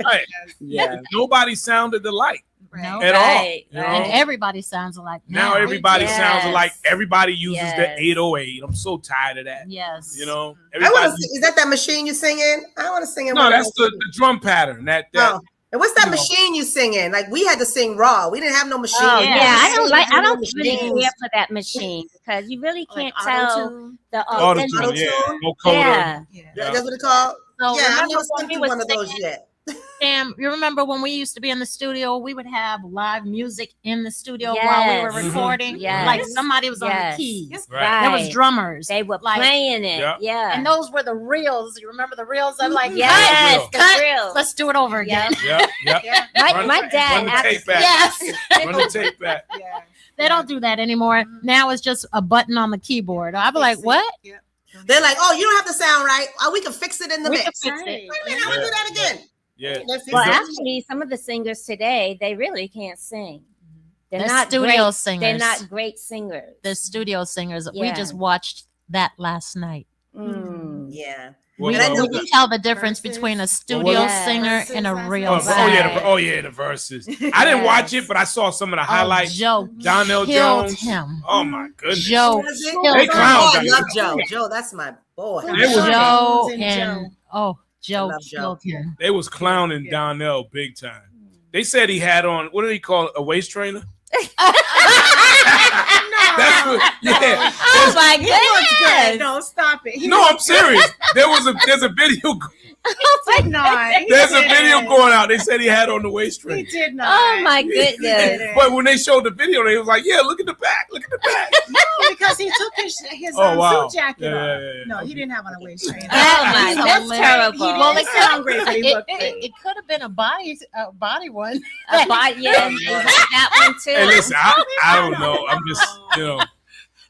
right? Yeah. Nobody sounded alike No. at Right, all. right. And everybody sounds alike Now everybody Yes. sounds alike. Everybody uses Yes. the 808. I'm so tired of that. Yes. You know, I want everybody. to. Is that machine you sing in? I want to sing in. No, one of that's those. the drum pattern. That Oh. And what's that you know. machine you sing in? Like, we had to sing raw. We didn't have no machine. Oh Yeah. yeah, I don't Machines. really care for that machine because you really can't Like tell auto-tune? the auto-tune, authentic. yeah, vocoder. Yeah. Yeah, that's what it's called. So Yeah, I've remember never when been we to was one of those singing, yet. Sam, you remember when we used to be in the studio, we would have live music in the studio while we were Yes. recording. Yes. Like somebody was on Yes. the keys. Right. There was drummers. They were Like- playing it. Yeah. Yeah. And those were the reels. You remember the reels? I'm like, Yes, Real. the cut. real. Let's do it over again. Yeah, yeah. Yeah. My Run dad the actually, tape back. Yes. Run the tape back. Yeah. They don't do that anymore. Now it's just a button on the keyboard. I'd be like, what? Yeah. They're like, oh, you don't have to sound right. Oh, we can fix it in the We can mix. fix Wait it. a minute, how we do that again? Yeah. Let's fix well, it. actually, some of the singers today, they really can't sing. They're They're not studio great. singers. They're not great singers. The studio singers. We Yeah. just watched that last night. Mm. Yeah. Well, We, And I know we can tell the difference Verses. between a studio Yes. singer Verses and a last real Oh, night. singer. oh yeah, the verses. I didn't watch it, but I saw some of the highlights. Joe Donnell killed Jones. him. Oh my goodness. Joe Was it? killed They him. clowned Oh, I him. love Joe. Joe, that's my boy. They was- Joe and and Joe love Joe. killed him. They was clowning Yeah. Donnell big time. They said he had on, what do they call it, a waist trainer? That's what, yeah. Oh my He looks good. goodness! No, stop it. He No, looks I'm serious. There's a video did not. He there's a didn't. video going out. They said he had on the waist He trainer. did not. Oh my He goodness! didn't. But when they showed the video, they was like, yeah, look at the back. Look at the back. No, because he took his Oh, wow. suit jacket Yeah, off. yeah, yeah. No, he didn't have on a waist trainer. Oh my, He's that's hilarious. terrible. Well, it sound great, but he It, looked great. it could have been a body one. A body, yeah, that one too. Hey, listen, I don't know. I'm just,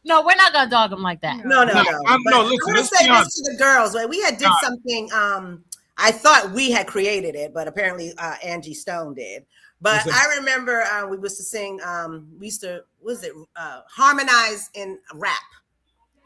No, we're not gonna dog him like that. No. No, But no, listen, I want let's to say be this honest. to the girls. Right? We had did something. I thought we had created it, but apparently Angie Stone did. But What's I remember we used to sing. We used to harmonize in rap.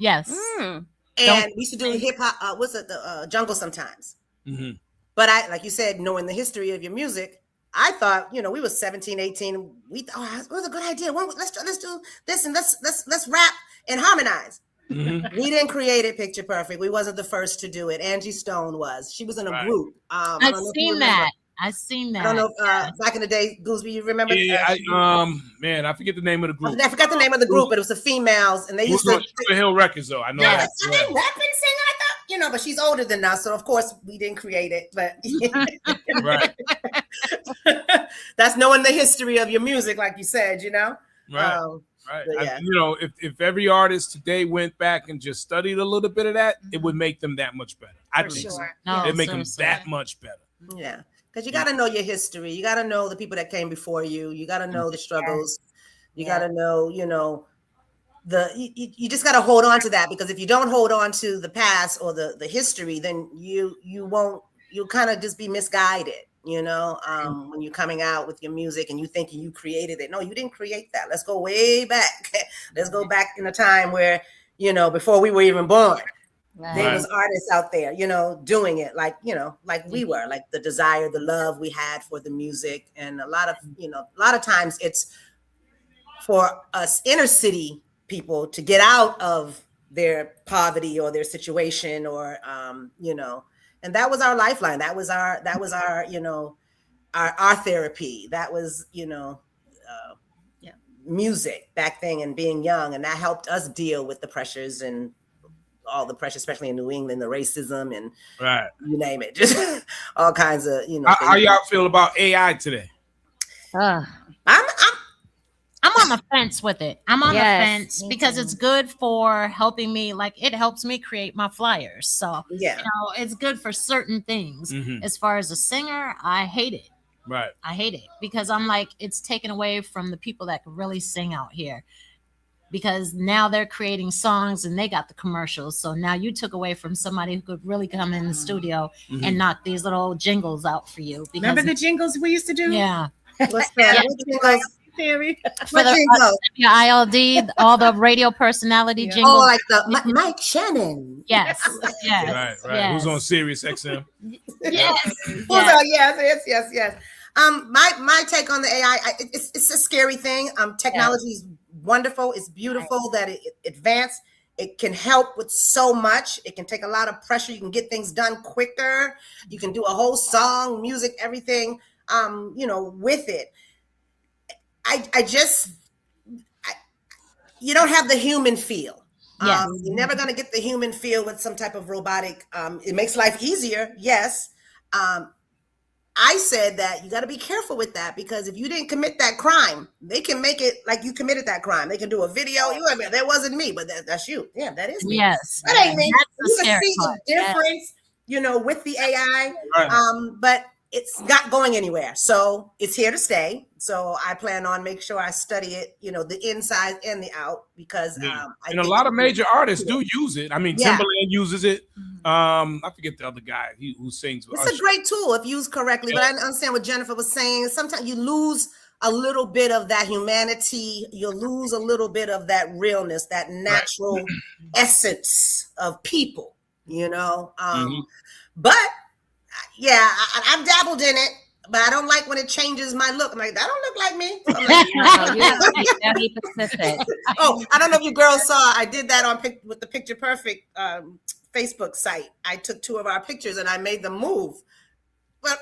Yes. Mm. And we used to do hip hop. What's it? The jungle sometimes. Mm-hmm. But I, like you said, knowing the history of your music, I thought, you know, we were 17, 18. We thought, it was a good idea. Let's do this and let's rap and harmonize. Mm-hmm. We didn't create it picture perfect. We wasn't the first to do it. Angie Stone was. She was in a Right. group. I've seen that. I've seen that. I don't know if back in the day, Gooseby, you remember? Yeah, man, I forget the name of the group. I forgot the name of the group, but it was the females, and they used to. Sugar Hill Records, though. I know. Yeah, that. I didn't rap and sing. I thought, you know, but she's older than us, so of course we didn't create it. But Right. That's knowing the history of your music, like you said, you know. Right. Right. Yeah. You know, if every artist today went back and just studied a little bit of that, it would make them that much better. I think so. No, It'd make them seriously. that much better. Yeah. Because you got to know your history. You got to know the people that came before you. You got to know the struggles. You got to know, you know, you just got to hold on to that, because if you don't hold on to the past or the history, then you'll kind of just be misguided, you know, when you're coming out with your music and you thinking you created it. No, you didn't create that. Let's go way back. Let's go back in a time where, you know, before we were even born. Right. There was artists out there, you know, doing it like, you know, like we were, like the desire, the love we had for the music. And a lot of times it's for us inner city people to get out of their poverty or their situation, or, you know, and that was our lifeline. That was our, you know, our therapy. That was, you know, music back then and being young. And that helped us deal with the pressures and all the pressure, especially in New England, the racism and you name it, just all kinds of, you know. How y'all feel about AI today? I'm on the fence with it. I'm on the fence because it's good for helping me. Like, it helps me create my flyers. So, yeah, you know, it's good for certain things. As far as a singer, I hate it. Right. I hate it because I'm like, it's taken away from the people that can really sing out here. Because now they're creating songs and they got the commercials. So now you took away from somebody who could really come in the studio and knock these little jingles out for you. Because, remember the jingles we used to do? Yeah. What's that? For the ILD, all the radio personality jingles. Oh, like the Mike Shannon. Yes. Yes. Right. Yes. Who's on Sirius XM? Yes. Yes. My take on the AI, it's a scary thing. Technology is wonderful. It's beautiful that it advanced. It can help with so much. It can take a lot of pressure. You can get things done quicker. You can do a whole song, music, everything, you know, with it. You don't have the human feel. Yes. You're never going to get the human feel with some type of robotic. It makes life easier. Yes. I said that you got to be careful with that, because if you didn't commit that crime, they can make it like you committed that crime. They can do a video. That wasn't me, but that's you. Yeah, that is me. Yes. That ain't me. You can see the difference, you know, with the AI. Right. But it's not going anywhere. So it's here to stay. So I plan on making sure I study it, you know, the inside and the out, because and a lot of major artists do use it. I mean, Timbaland uses it. I forget the other guy who sings. It's a great tool if used correctly. But I understand what Jennifer was saying. Sometimes you lose a little bit of that humanity. You lose a little bit of that realness, that natural essence of people, you know. But yeah, I've dabbled in it, but I don't like when it changes my look. I'm like, that don't look like me. So I'm like, No, you have to be very specific. oh, I don't know if you girls saw. I did that with the Picture Perfect Facebook site. I took 2 of our pictures and I made them move. Well,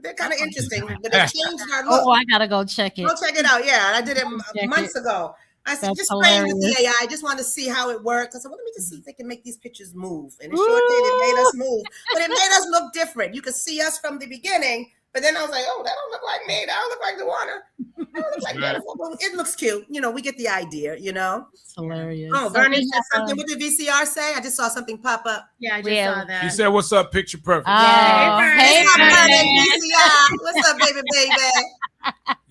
they're kind of interesting, but they changed our look. Oh, I gotta go check it. Go check it out. Yeah, I did it months ago. I said, just playing with the AI. I just wanted to see how it works. I said, well, let me just see if they can make these pictures move. And it sure did. It made us move. But it made us look different. You could see us from the beginning. But then I was like, oh, that don't look like me. That don't look like DeWanna. That don't look like Jennifer. But it looks cute. You know, we get the idea, you know. It's hilarious. Oh, Vernon said something. What did VCR say? I just saw something pop up. Yeah, I just saw that. He said, what's up, Picture Perfect? Oh, hey, VCR. What's up, baby?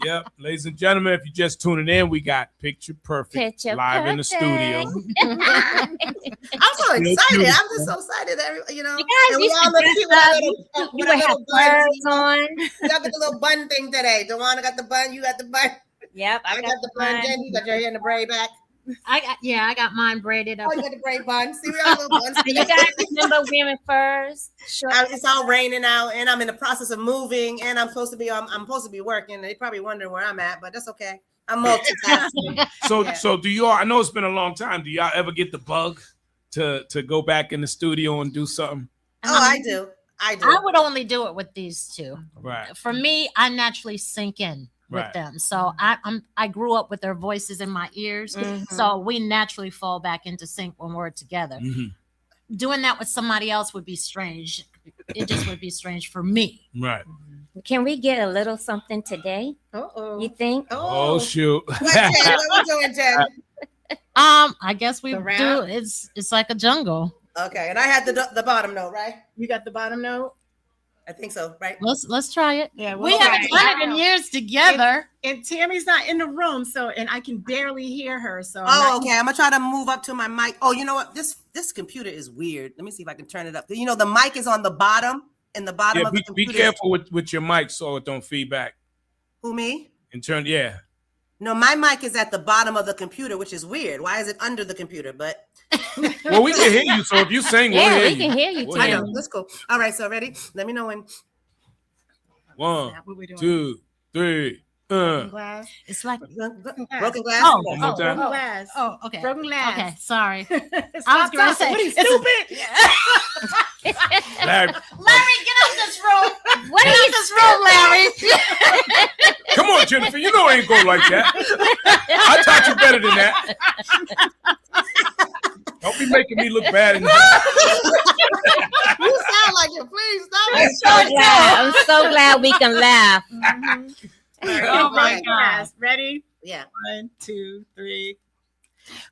Yep, ladies and gentlemen, if you're just tuning in, we got Picture Perfect live in the studio. I'm so excited. I'm just so excited. You know, you guys, we all look cute with our little buns on. You got the little bun thing today. DeWanna got the bun. You got the bun. Yep, I got the bun. Jen, you got your hair in the braid back. I got mine braided up. Oh, you got the braid bun. See, we got little buns. Do you guys remember wearing furs? It's all raining out, and I'm in the process of moving, and I'm supposed to be working. They probably wondering where I'm at, but that's okay. I'm multitasking. So do you all? I know it's been a long time. Do y'all ever get the bug to go back in the studio and do something? Oh, I do. I would only do it with these two. Right. For me, I naturally sink in with them. So I grew up with their voices in my ears. Mm-hmm. So we naturally fall back into sync when we're together. Mm-hmm. Doing that with somebody else would be strange. It just would be strange for me. Right. Can we get a little something today? Uh-oh. You think? Oh shoot. What we doing, Jen? I guess we do. It's like a jungle. Okay, and I had the bottom note, right? You got the bottom note? I think so, right? Let's try it. Yeah, we haven't done it in years together. And Tammy's not in the room, and I can barely hear her. So okay. I'm gonna try to move up to my mic. Oh, you know what? This computer is weird. Let me see if I can turn it up. You know, the mic is on the bottom, in the bottom of the computer. Be careful with your mic so it don't feedback. Who, me? No, my mic is at the bottom of the computer, which is weird. Why is it under the computer? But well, we can hear you. So if you sing, we can hear you. I know. That's cool. All right. So ready? Let me know when. 1, 2, 3. Broken glass. It's like broken glass. One more time. Broken glass. Oh, okay. Broken glass. Okay, sorry. I was going to say, what are you, stupid? Larry, get out this room. What is this room, Larry? Come on, Jennifer. You know I ain't going like that. I taught you better than that. Don't be making me look bad. You sound like it. Please stop. I'm so glad we can laugh. Mm-hmm. Oh my God. Ready? Yeah. 1, 2, 3.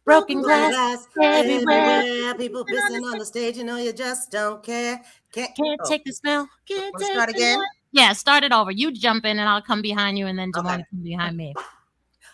Broken glass everywhere. People pissing on the stage. You know you just don't care. Can't take the smell. Wanna start again? Yeah, start it over. You jump in and I'll come behind you, and then Damone come behind me.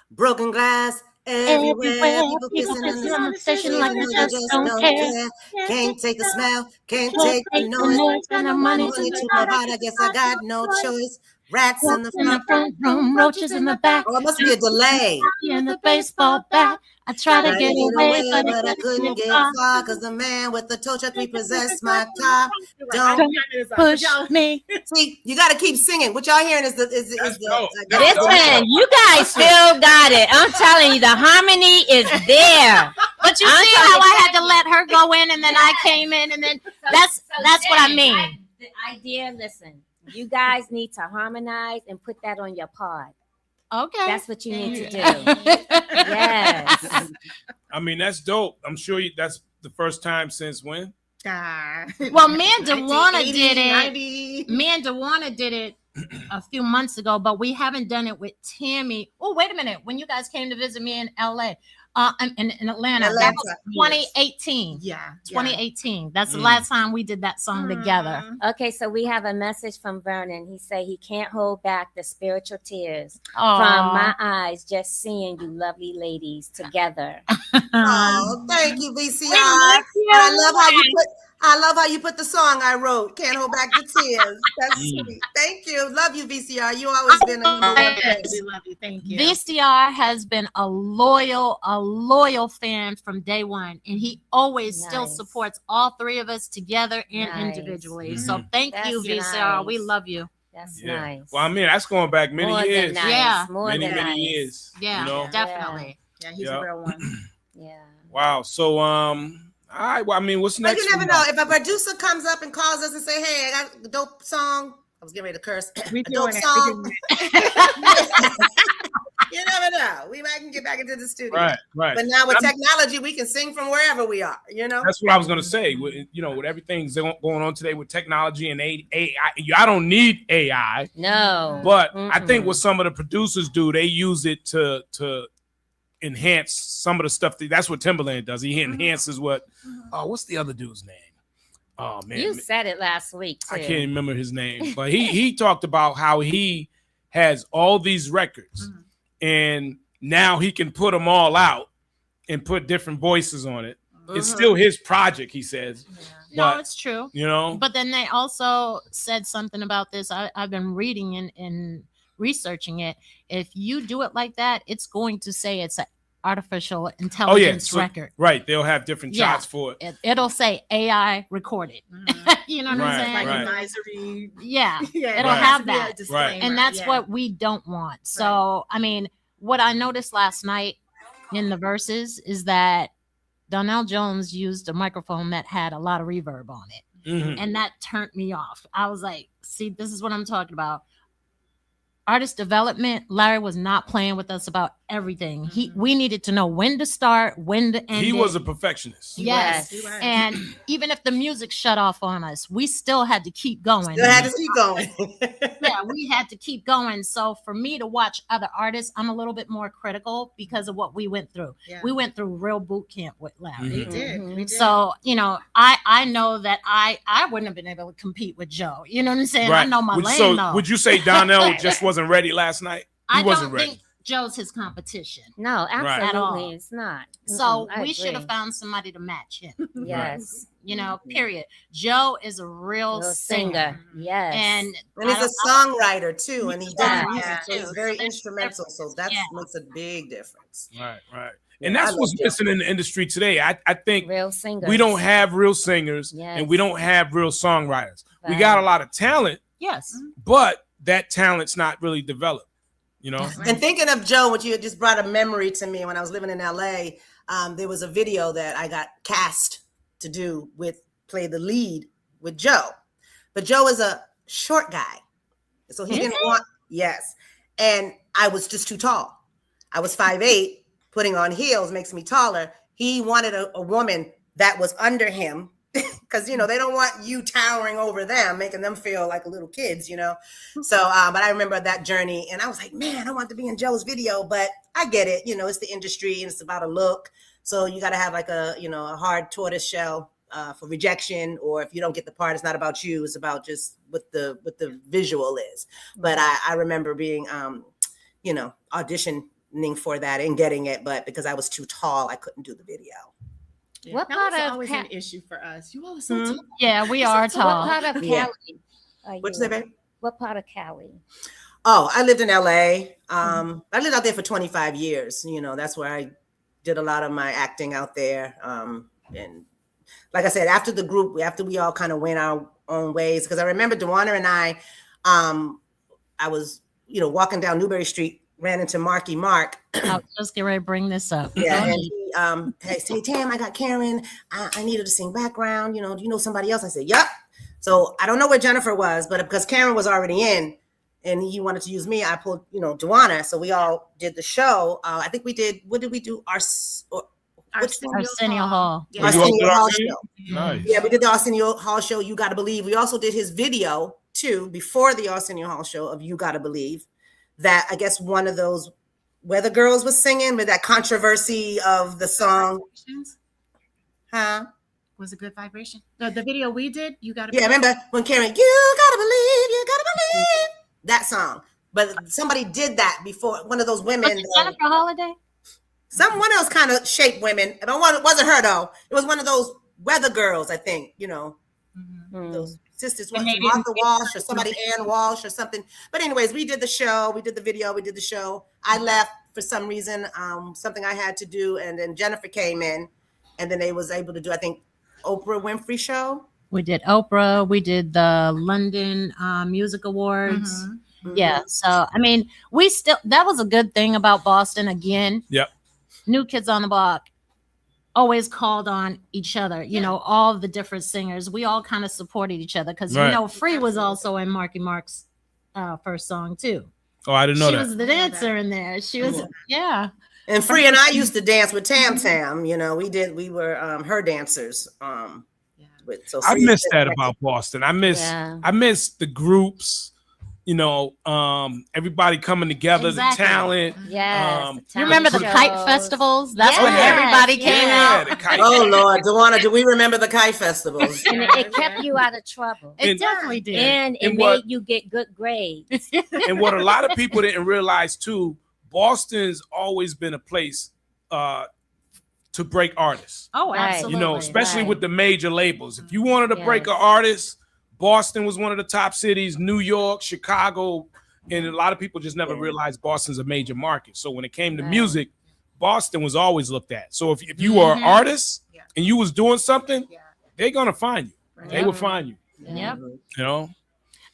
Broken glass everywhere. People pissing on the station like they just don't care. Can't take the smell. Can't take the noise. Spend the money to my heart. I guess I got no choice. Rats in the front room, roaches in the back. Oh, it must be a delay. In the baseball bat. I tried to get away, but I couldn't get far because the man with the tow truck repossessed my car. Don't push me. See, you got to keep singing. What y'all hearing is the. Listen, you guys still got it. I'm telling you, the harmony is there. But you see how I had to let her go in, and then I came in, and then that's what I mean. The idea, listen, you guys need to harmonize and put that on your pod. Okay. That's what you need to do. Yes. I mean, that's dope. I'm sure that's the first time since when? Well, me and Dewana did it. Me and Dewana did it a few months ago, but we haven't done it with Tammy. Oh, wait a minute. When you guys came to visit me in LA, in Atlanta, that was 2018. Yeah. 2018. That's the last time we did that song together. Okay, so we have a message from Vernon. He said he can't hold back the spiritual tears from my eyes just seeing you lovely ladies together. Oh, thank you, VCR. I love how you put the song I wrote. Can't hold back the tears. That's sweet. Thank you. Love you, VCR. You always been a We love you. Thank you. VCR has been a loyal fan from day one, and he always still supports all three of us together and individually. Mm-hmm. So thank you, VCR. We love you. That's nice. Well, I mean, that's going back many years. Nice. Yeah, many years. Yeah, you know? Definitely. Yeah, he's a real one. Yeah. Wow. So, all right. Well, I mean, what's next? But you never know. If a producer comes up and calls us and say, "Hey, I got a dope song," I was getting ready to curse. A dope song. You never know. We might get back into the studio. Right. But now with technology, we can sing from wherever we are. You know. That's what I was gonna say. With everything's going on today with technology and AI, I don't need AI. No. But I think what some of the producers do, they use it to enhance some of the stuff. That's what Timberland does. He enhances what's the other dude's name? Oh man, you said it last week too. I can't remember his name, but he talked about how he has all these records and now he can put them all out and put different voices on it. It's still his project, he says. Yeah. No, it's true. You know, but then they also said something about this. I've been reading and researching it. If you do it like that, it's going to say it's an artificial intelligence record. Right. They'll have different charts for it. It'll say AI recorded. You know what I'm saying? Like advisory. Yeah. It'll Right. have that. Right. And that's what we don't want. So, I mean, what I noticed last night in the verses is that Donnell Jones used a microphone that had a lot of reverb on it. Mm-hmm. And that turned me off. I was like, see, this is what I'm talking about. Artist development, Larry was not playing with us about everything. We needed to know when to start, when to end. He was a perfectionist. Yes. And even if the music shut off on us, we still had to keep going. Still had to keep going. Yeah, we had to keep going. So for me to watch other artists, I'm a little bit more critical because of what we went through. Yeah. We went through real boot camp with Larry. We did. So, you know, I know that I wouldn't have been able to compete with Joe. You know what I'm saying? Right. I know my lane, so though. would you say Donnell just wasn't ready last night? I don't think Joe's his competition. No, absolutely, Right. It's not. So we should have found somebody to match him. Yes. You know, period. Joe is a real singer. Yes. And he's a songwriter too. And he does music too. He's very instrumental. So that makes a big difference. Right. And that's what's missing in the industry today. I think real singers. We don't have real singers and we don't have real songwriters. Right. We got a lot of talent. Yes. But that talent's not really developed. You know, and thinking of Joe, what you just brought a memory to me when I was living in LA. There was a video that I got cast to play the lead with Joe, but Joe is a short guy, so he didn't want. Yes, and I was just too tall. I was 5'8". Putting on heels makes me taller. He wanted a woman that was under him. Because, you know, they don't want you towering over them, making them feel like little kids, you know. So, but I remember that journey and I was like, man, I want to be in Joe's video, but I get it. You know, it's the industry and it's about a look. So you got to have like a hard tortoise shell for rejection. Or if you don't get the part, it's not about you. It's about just what the visual is. But I remember being, auditioning for that and getting it. But because I was too tall, I couldn't do the video. Yeah. What that part was of always an issue for us? You all are so tall. Yeah, we are tall. What part of Cali? What's that, babe? What part of Cali? Oh, I lived in LA. I lived out there for 25 years. You know, that's where I did a lot of my acting out there. And like I said, after we all kind of went our own ways, because I remember Dewana and I was, walking down Newberry Street, ran into Marky Mark. I was just getting ready to bring this up. Yeah, and he said, hey, Tam, I got Karen. I need her to sing background. Do you know somebody else? I said, yep. So I don't know where Jennifer was, but because Karen was already in and he wanted to use me, I pulled, Dewana. So we all did the show. I think we did, what did we do? Arsenio Hall. Yeah. Arsenio Hall show. Nice. Yeah, we did the Arsenio Hall show, You Gotta Believe. We also did his video too, before the Arsenio Hall show of You Gotta Believe. That I guess one of those Weather Girls was singing with that controversy of the song. Huh? Was a good vibration. The video we did, You Gotta Believe. Yeah, remember when Karen, You Gotta Believe, that song. But somebody did that before, one of those women. Was it Jennifer Holiday? Someone else kind of shaped women. It wasn't her though. It was one of those Weather Girls, I think, those sisters, Martha Walsh or somebody, Ann Walsh or something. But anyways, we did the show, we did the video, we did the show. I left for some reason, something I had to do. And then Jennifer came in and then they was able to do, I think, Oprah Winfrey show. We did Oprah. We did the London Music Awards. Mm-hmm. Yeah. So, I mean, that was a good thing about Boston again. Yep. New Kids on the Block always called on each other, all the different singers. We all kind of supported each other because, Free was also in Marky Mark's first song too. Oh, I didn't know that. She was the dancer in there. She was, yeah. And Free and I used to dance with Tam Tam. We were her dancers. I miss that about Boston. I miss the groups. Everybody coming together, the talent. Yes. You remember the kite festivals? That's when everybody came out. Oh, Lord. Dewana, do we remember the kite festivals? And it kept you out of trouble. It definitely did. And it made you get good grades. And what a lot of people didn't realize, too, Boston's always been a place to break artists. Oh, absolutely. Especially with the major labels. If you wanted to break an artist, Boston was one of the top cities, New York, Chicago, and a lot of people just never realized Boston's a major market. So when it came to music, Boston was always looked at. So if you were an artist and you was doing something, they're gonna find you. Right. They will find you. Yep. You know.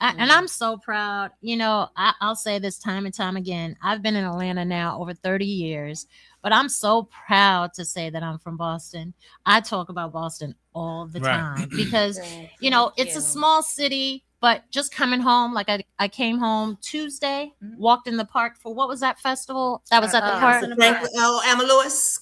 And I'm so proud. You know, I'll say this time and time again. I've been in Atlanta now over 30 years, but I'm so proud to say that I'm from Boston. I talk about Boston all the time because, you know, it's a small city, but just coming home, like I came home Tuesday, walked in the park for, what was that festival? That was at the park. Amalus.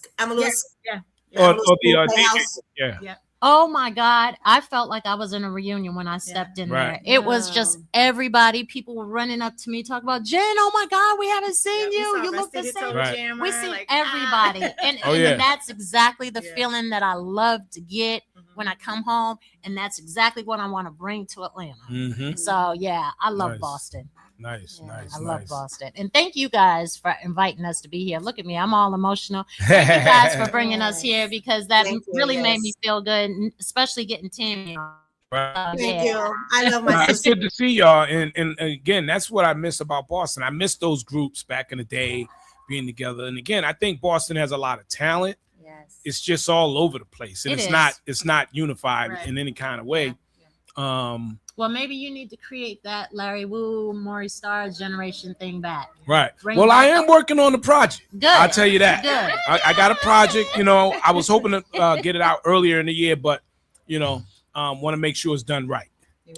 Yeah. Or the Oh my God. I felt like I was in a reunion when I stepped in there. It was just everybody. People were running up to me, talking about, Jen, oh my God, we haven't seen you. You look the same. We see everybody. And that's exactly the feeling that I love to get when I come home. And that's exactly what I want to bring to Atlanta. So yeah, I love Boston. Nice. I love Boston. And thank you guys for inviting us to be here. Look at me. I'm all emotional. Thank you guys for bringing us here, because that really made me feel good, especially getting Tammy on. Thank you. I love my sister. It's good to see y'all. And again, that's what I miss about Boston. I miss those groups back in the day being together. And again, I think Boston has a lot of talent. Yes. It's just all over the place. And it's not unified in any kind of way. Well, maybe you need to create that Larry Wu, Maury Starr generation thing back. Right. Well, I am working on the project. Good. I'll tell you that. Good. I got a project. You know, I was hoping to get it out earlier in the year, but you know, want to make sure it's done right.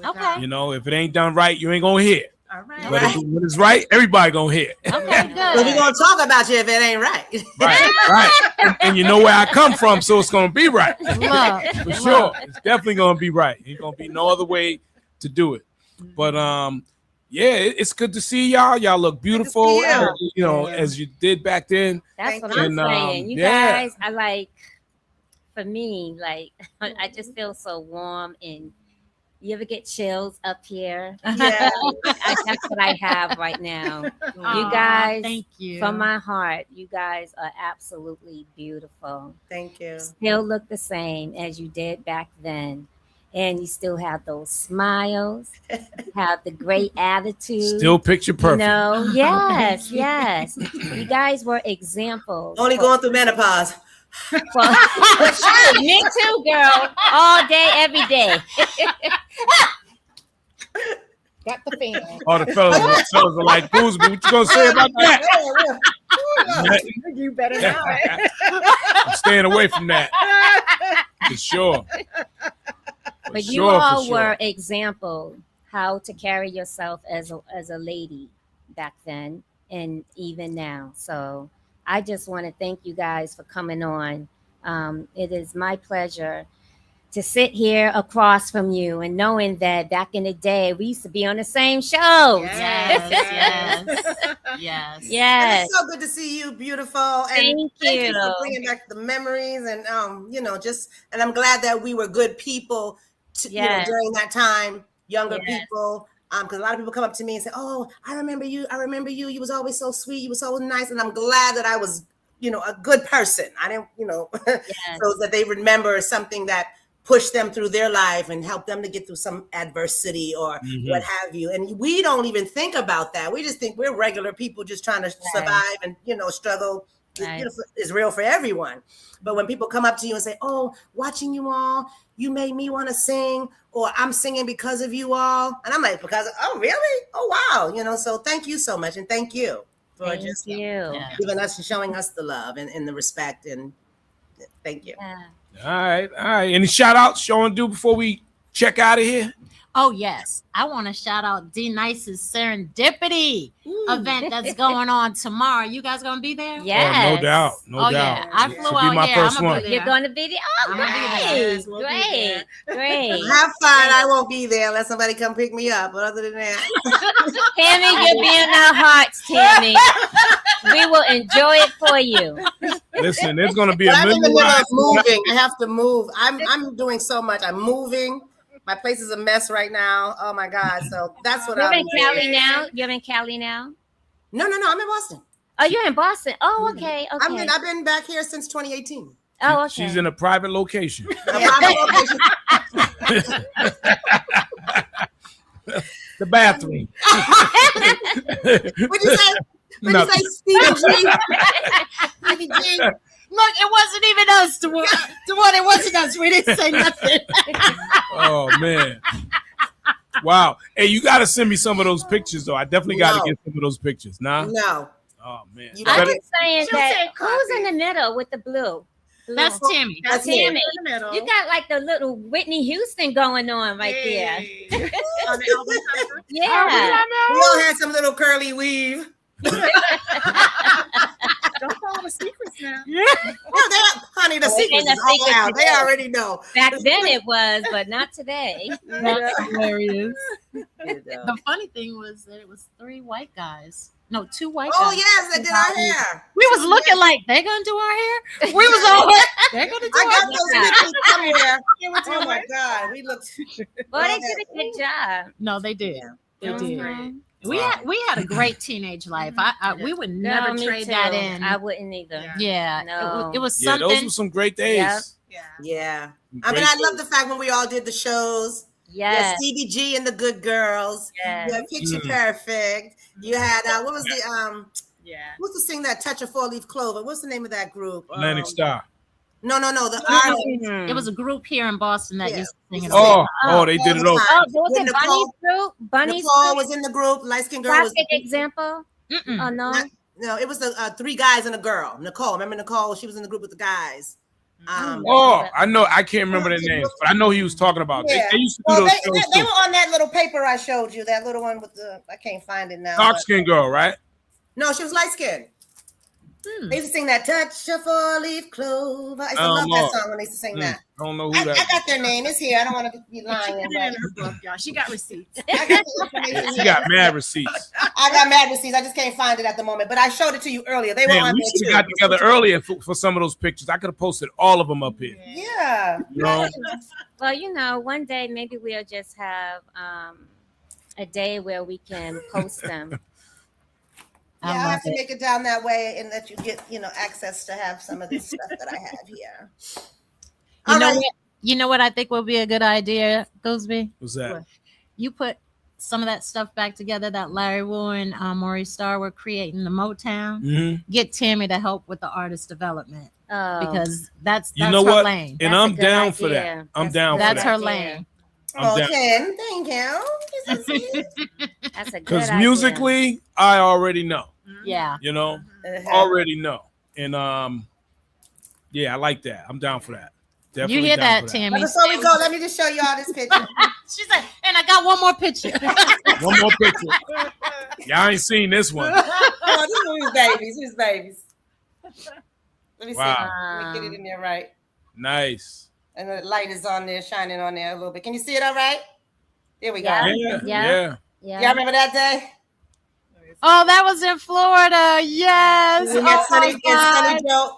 Okay. You know, if it ain't done right, you ain't gonna hear. All right. But if it's right, everybody gonna hear. Okay, good. But we're gonna talk about you if it ain't right. Right. And you know where I come from, so it's gonna be right. Look, For sure. It's definitely gonna be right. Ain't gonna be no other way to do it. But it's good to see y'all. Y'all look beautiful, you know, as you did back then. That's what I'm saying. You guys, I like, for me, like, I just feel so warm. And you ever get chills up here? Yeah. That's what I have right now. You guys, thank you. From my heart, you guys are absolutely beautiful. Thank you. Still look the same as you did back then. And you still have those smiles, have the great attitude. Still picture perfect. You know? Yes. You guys were examples. Only going through menopause. Well, me too, girl. All day, every day. Got the fan. All the fellas are like, Boozby, what you gonna say about that? You better know it. I'm staying away from that. For sure. But you all were example how to carry yourself as a lady back then and even now. So I just want to thank you guys for coming on. It is my pleasure to sit here across from you and knowing that back in the day we used to be on the same show. Yes. Yes. It's so good to see you, beautiful. And thank you for bringing back the memories, and and I'm glad that we were good people during that time, younger people. Because a lot of people come up to me and say, "Oh, I remember you. You was always so sweet. You were so nice." And I'm glad that I was, a good person. I didn't, so that they remember something that pushed them through their life and helped them to get through some adversity or what have you. And we don't even think about that. We just think we're regular people just trying to survive and, struggle. Is real for everyone. But when people come up to you and say, "Oh, watching you all, you made me want to sing," or "I'm singing because of you all," and I'm like, "Oh, really? Oh, wow." So thank you so much. And thank you for giving us and showing us the love and the respect. And thank you. Yeah. All right. Any shout outs you want to do before we check out of here? Oh, yes. I want to shout out D Nice's Serendipity event that's going on tomorrow. You guys going to be there? Yes. Oh, no doubt. No doubt. Yeah. I flew out. My first one. You're going to be there? Oh, great. Have fun. I won't be there unless somebody come pick me up. But other than that. Tammy, you'll be in our hearts, Tammy. We will enjoy it for you. Listen, there's going to be I'm in the middle of moving. I have to move. I'm doing so much. I'm moving. My place is a mess right now. Oh my God! So that's what I'm. You're in Cali now. You're in Cali now. No. I'm in Boston. Oh, you're in Boston. Oh, okay. I've been back here since 2018. Oh, okay. She's in a private location. The bathroom. What'd you say? What'd you say, Stevie G? Look, it wasn't even us. To what it wasn't us. We didn't say nothing. Oh man. Wow. Hey, you got to send me some of those pictures, though. I definitely got to get some of those pictures. Nah? No. Oh, man. I was saying that who's in the middle with the blue? That's Tammy. That's Tammy. You got like the little Whitney Houston going on right there. Yeah. We all had some little curly weave. Don't call the secrets now. No, honey, the secrets is all out. They already know. Back then it was, but not today. That's hilarious. The funny thing was that it was 3 white guys. No, 2 white guys. Oh yes, they did our hair. We was looking like they're gonna do our hair. We was all like, they're gonna do I our got hair. those pictures somewhere. Oh my God, we looked. Well, they did a good job. No, they did. They did. Mhm. We had a great teenage life. We would never No, me trade too. that in. I wouldn't either. Yeah, No. it was Yeah, something. those were some great days. Yep. Yeah. I mean, I love the fact when we all did the shows. Yes. Stevie G and the Good Girls. Yes. You had Picture Perfect. You had what was the what's the thing that Touch a 4-Leaf Clover? What's the name of that group? Atlantic Star. No, the artist. It was a group here in Boston that used to sing it. Oh, they did it over. Oh, there was With a Bunny's group. Bunny's Nicole was in the group. Light skinned girl was. Classic example. Oh no. No, it was the 3 guys and a girl. Nicole, remember Nicole? She was in the group with the guys. I know. I can't remember their names, but I know he was talking about. Yeah. They used to do those shows they too. were on that little paper I showed you. That little one with the I can't find it now. Dark skinned girl, right? No, she was light skinned. They used to sing that Touch a 4-Leaf Clover. I used to love that song when they used to sing that. I don't know who that I got their name. It's here. I don't want to be lying. She got receipts. She got mad receipts. I got mad receipts. I just can't find it at the moment. But I showed it to you earlier. They were on We there should too. have got together earlier for some of those pictures. I could have posted all of them up here. Yeah. You know? Well, one day maybe we'll just have a day where we can post them. Yeah, I have to make it down that way and let you get, access to have some of this stuff that I have here. You know what I think would be a good idea, Gooseby? What's that? You put some of that stuff back together that Larry Wu and Maurice Starr were creating the Motown. Mm-hmm. Get Tammy to help with the artist development Because that's you know her what? lane. And I'm down for that. I'm down for that. That's her lane. Ken, thank you. That's a good Because idea. musically, I already know. Yeah. Already know. And yeah, I like that. I'm down for that. Definitely you hear down that, for Tammy? Before we go, let me just show you all this picture. She said, and I got one more picture. One more picture. Y'all ain't seen this one. Oh, these are his babies. Let me see. Wow. Let me get it in there right. Nice. And the light is on there, shining on there a little bit. Can you see it all right? There we go. Yeah. Y'all remember that day? Oh, that was in Florida. Yes. We met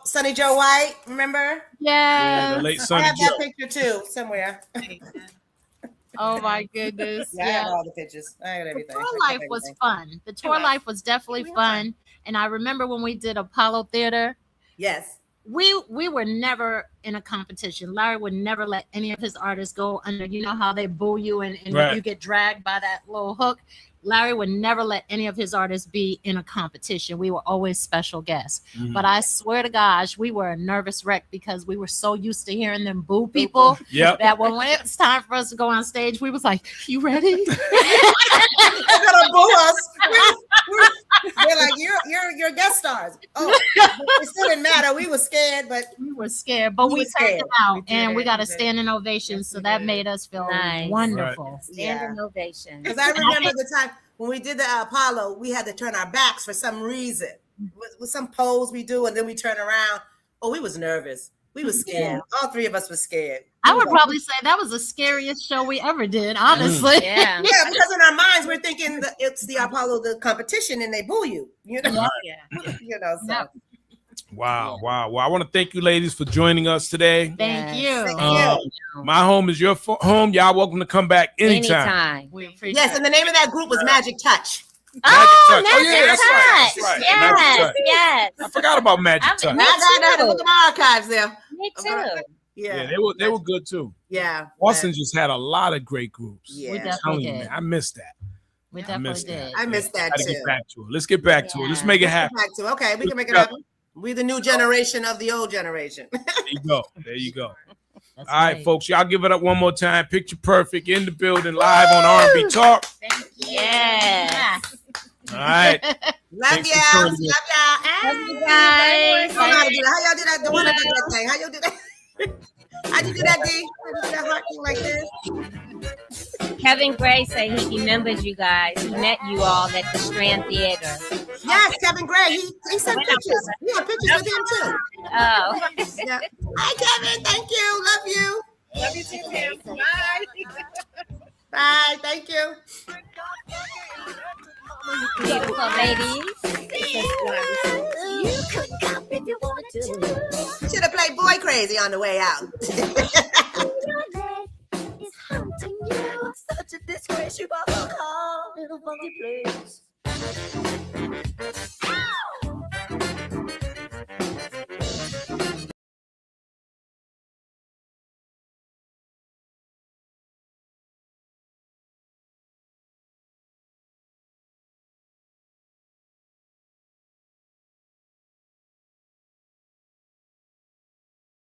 Sunny Joe White. Remember? Yeah, Yes. the late I Sunny have Joe. that picture too somewhere. Oh my goodness. Yeah, I have all the pictures. I got The everything. tour life was fun. The tour life was definitely fun. And I remember when we did Apollo Theater, Yes. we were never in a competition. Larry would never let any of his artists go under, you know how they boo you and Right. you get dragged by that little hook. Larry would never let any of his artists be in a competition. We were always special guests. Mhm. But I swear to gosh, we were a nervous wreck because we were so used to hearing them boo people Yep. that when it was time for us to go on stage, we was like, you ready? They're gonna boo us. They're like, you're guest stars. Oh, it still didn't matter. We were scared, but We were scared, but We we were turned scared. it out, We and we did, got a we did. standing ovation. So that made us feel Nice. wonderful. Standing ovation. because I remember the time when we did the Apollo, we had to turn our backs for some reason. With some pose we do, and then we turn around. Oh, we was nervous. We was scared. All 3 of us were scared. I would probably say that was the scariest show we ever did, honestly. Yeah. Yeah, because in our minds we're thinking that it's the Apollo, the competition, and they boo you. So. Wow. Well, I want to thank you, ladies, for joining us today. Thank Yes. you. Thank My home is your home. Y'all welcome to come back anytime. We appreciate Yes, and the name of that group was Magic Touch. Magic Touch. Magic Yeah, that's right. Touch. That's right. Yes, Magic Touch. yes. I forgot about Magic I Touch. mean, I got to look at my archives there. Me too. Yeah, they were good too. Yeah. Boston just had a lot of great groups. Yeah. We I'm definitely telling you, did. man, I missed that. We I definitely missed did. I missed that Gotta too. get back to it. Let's get back to it. Let's make it happen. Back to okay, we can make it happen. We the new generation of the old generation. There you go. There you go. That's All right, folks. Y'all give it up one more time. Picture Perfect in the building, live on R&B Talk. Thank you. Yeah. All right. Love y'all. Love y'all. Love you guys. How y'all do that? The one that did that thing. How you do that? How'd you do that, D? How'd you do that heart thing like this? Kevin Gray said he remembers you guys. He met you all at the Strand Theater. Yes, Kevin Gray. He sent pictures. We have pictures with him too. Oh. Yeah. Hi, Kevin. Thank you. Love you. Love you too, Tim. Bye. Bye. Thank you. Beautiful ladies. You could come if you wanted to. Should have played Boy Crazy on the way out. Your leg is haunting you. Such a disgrace, you got a little funky place. Ow!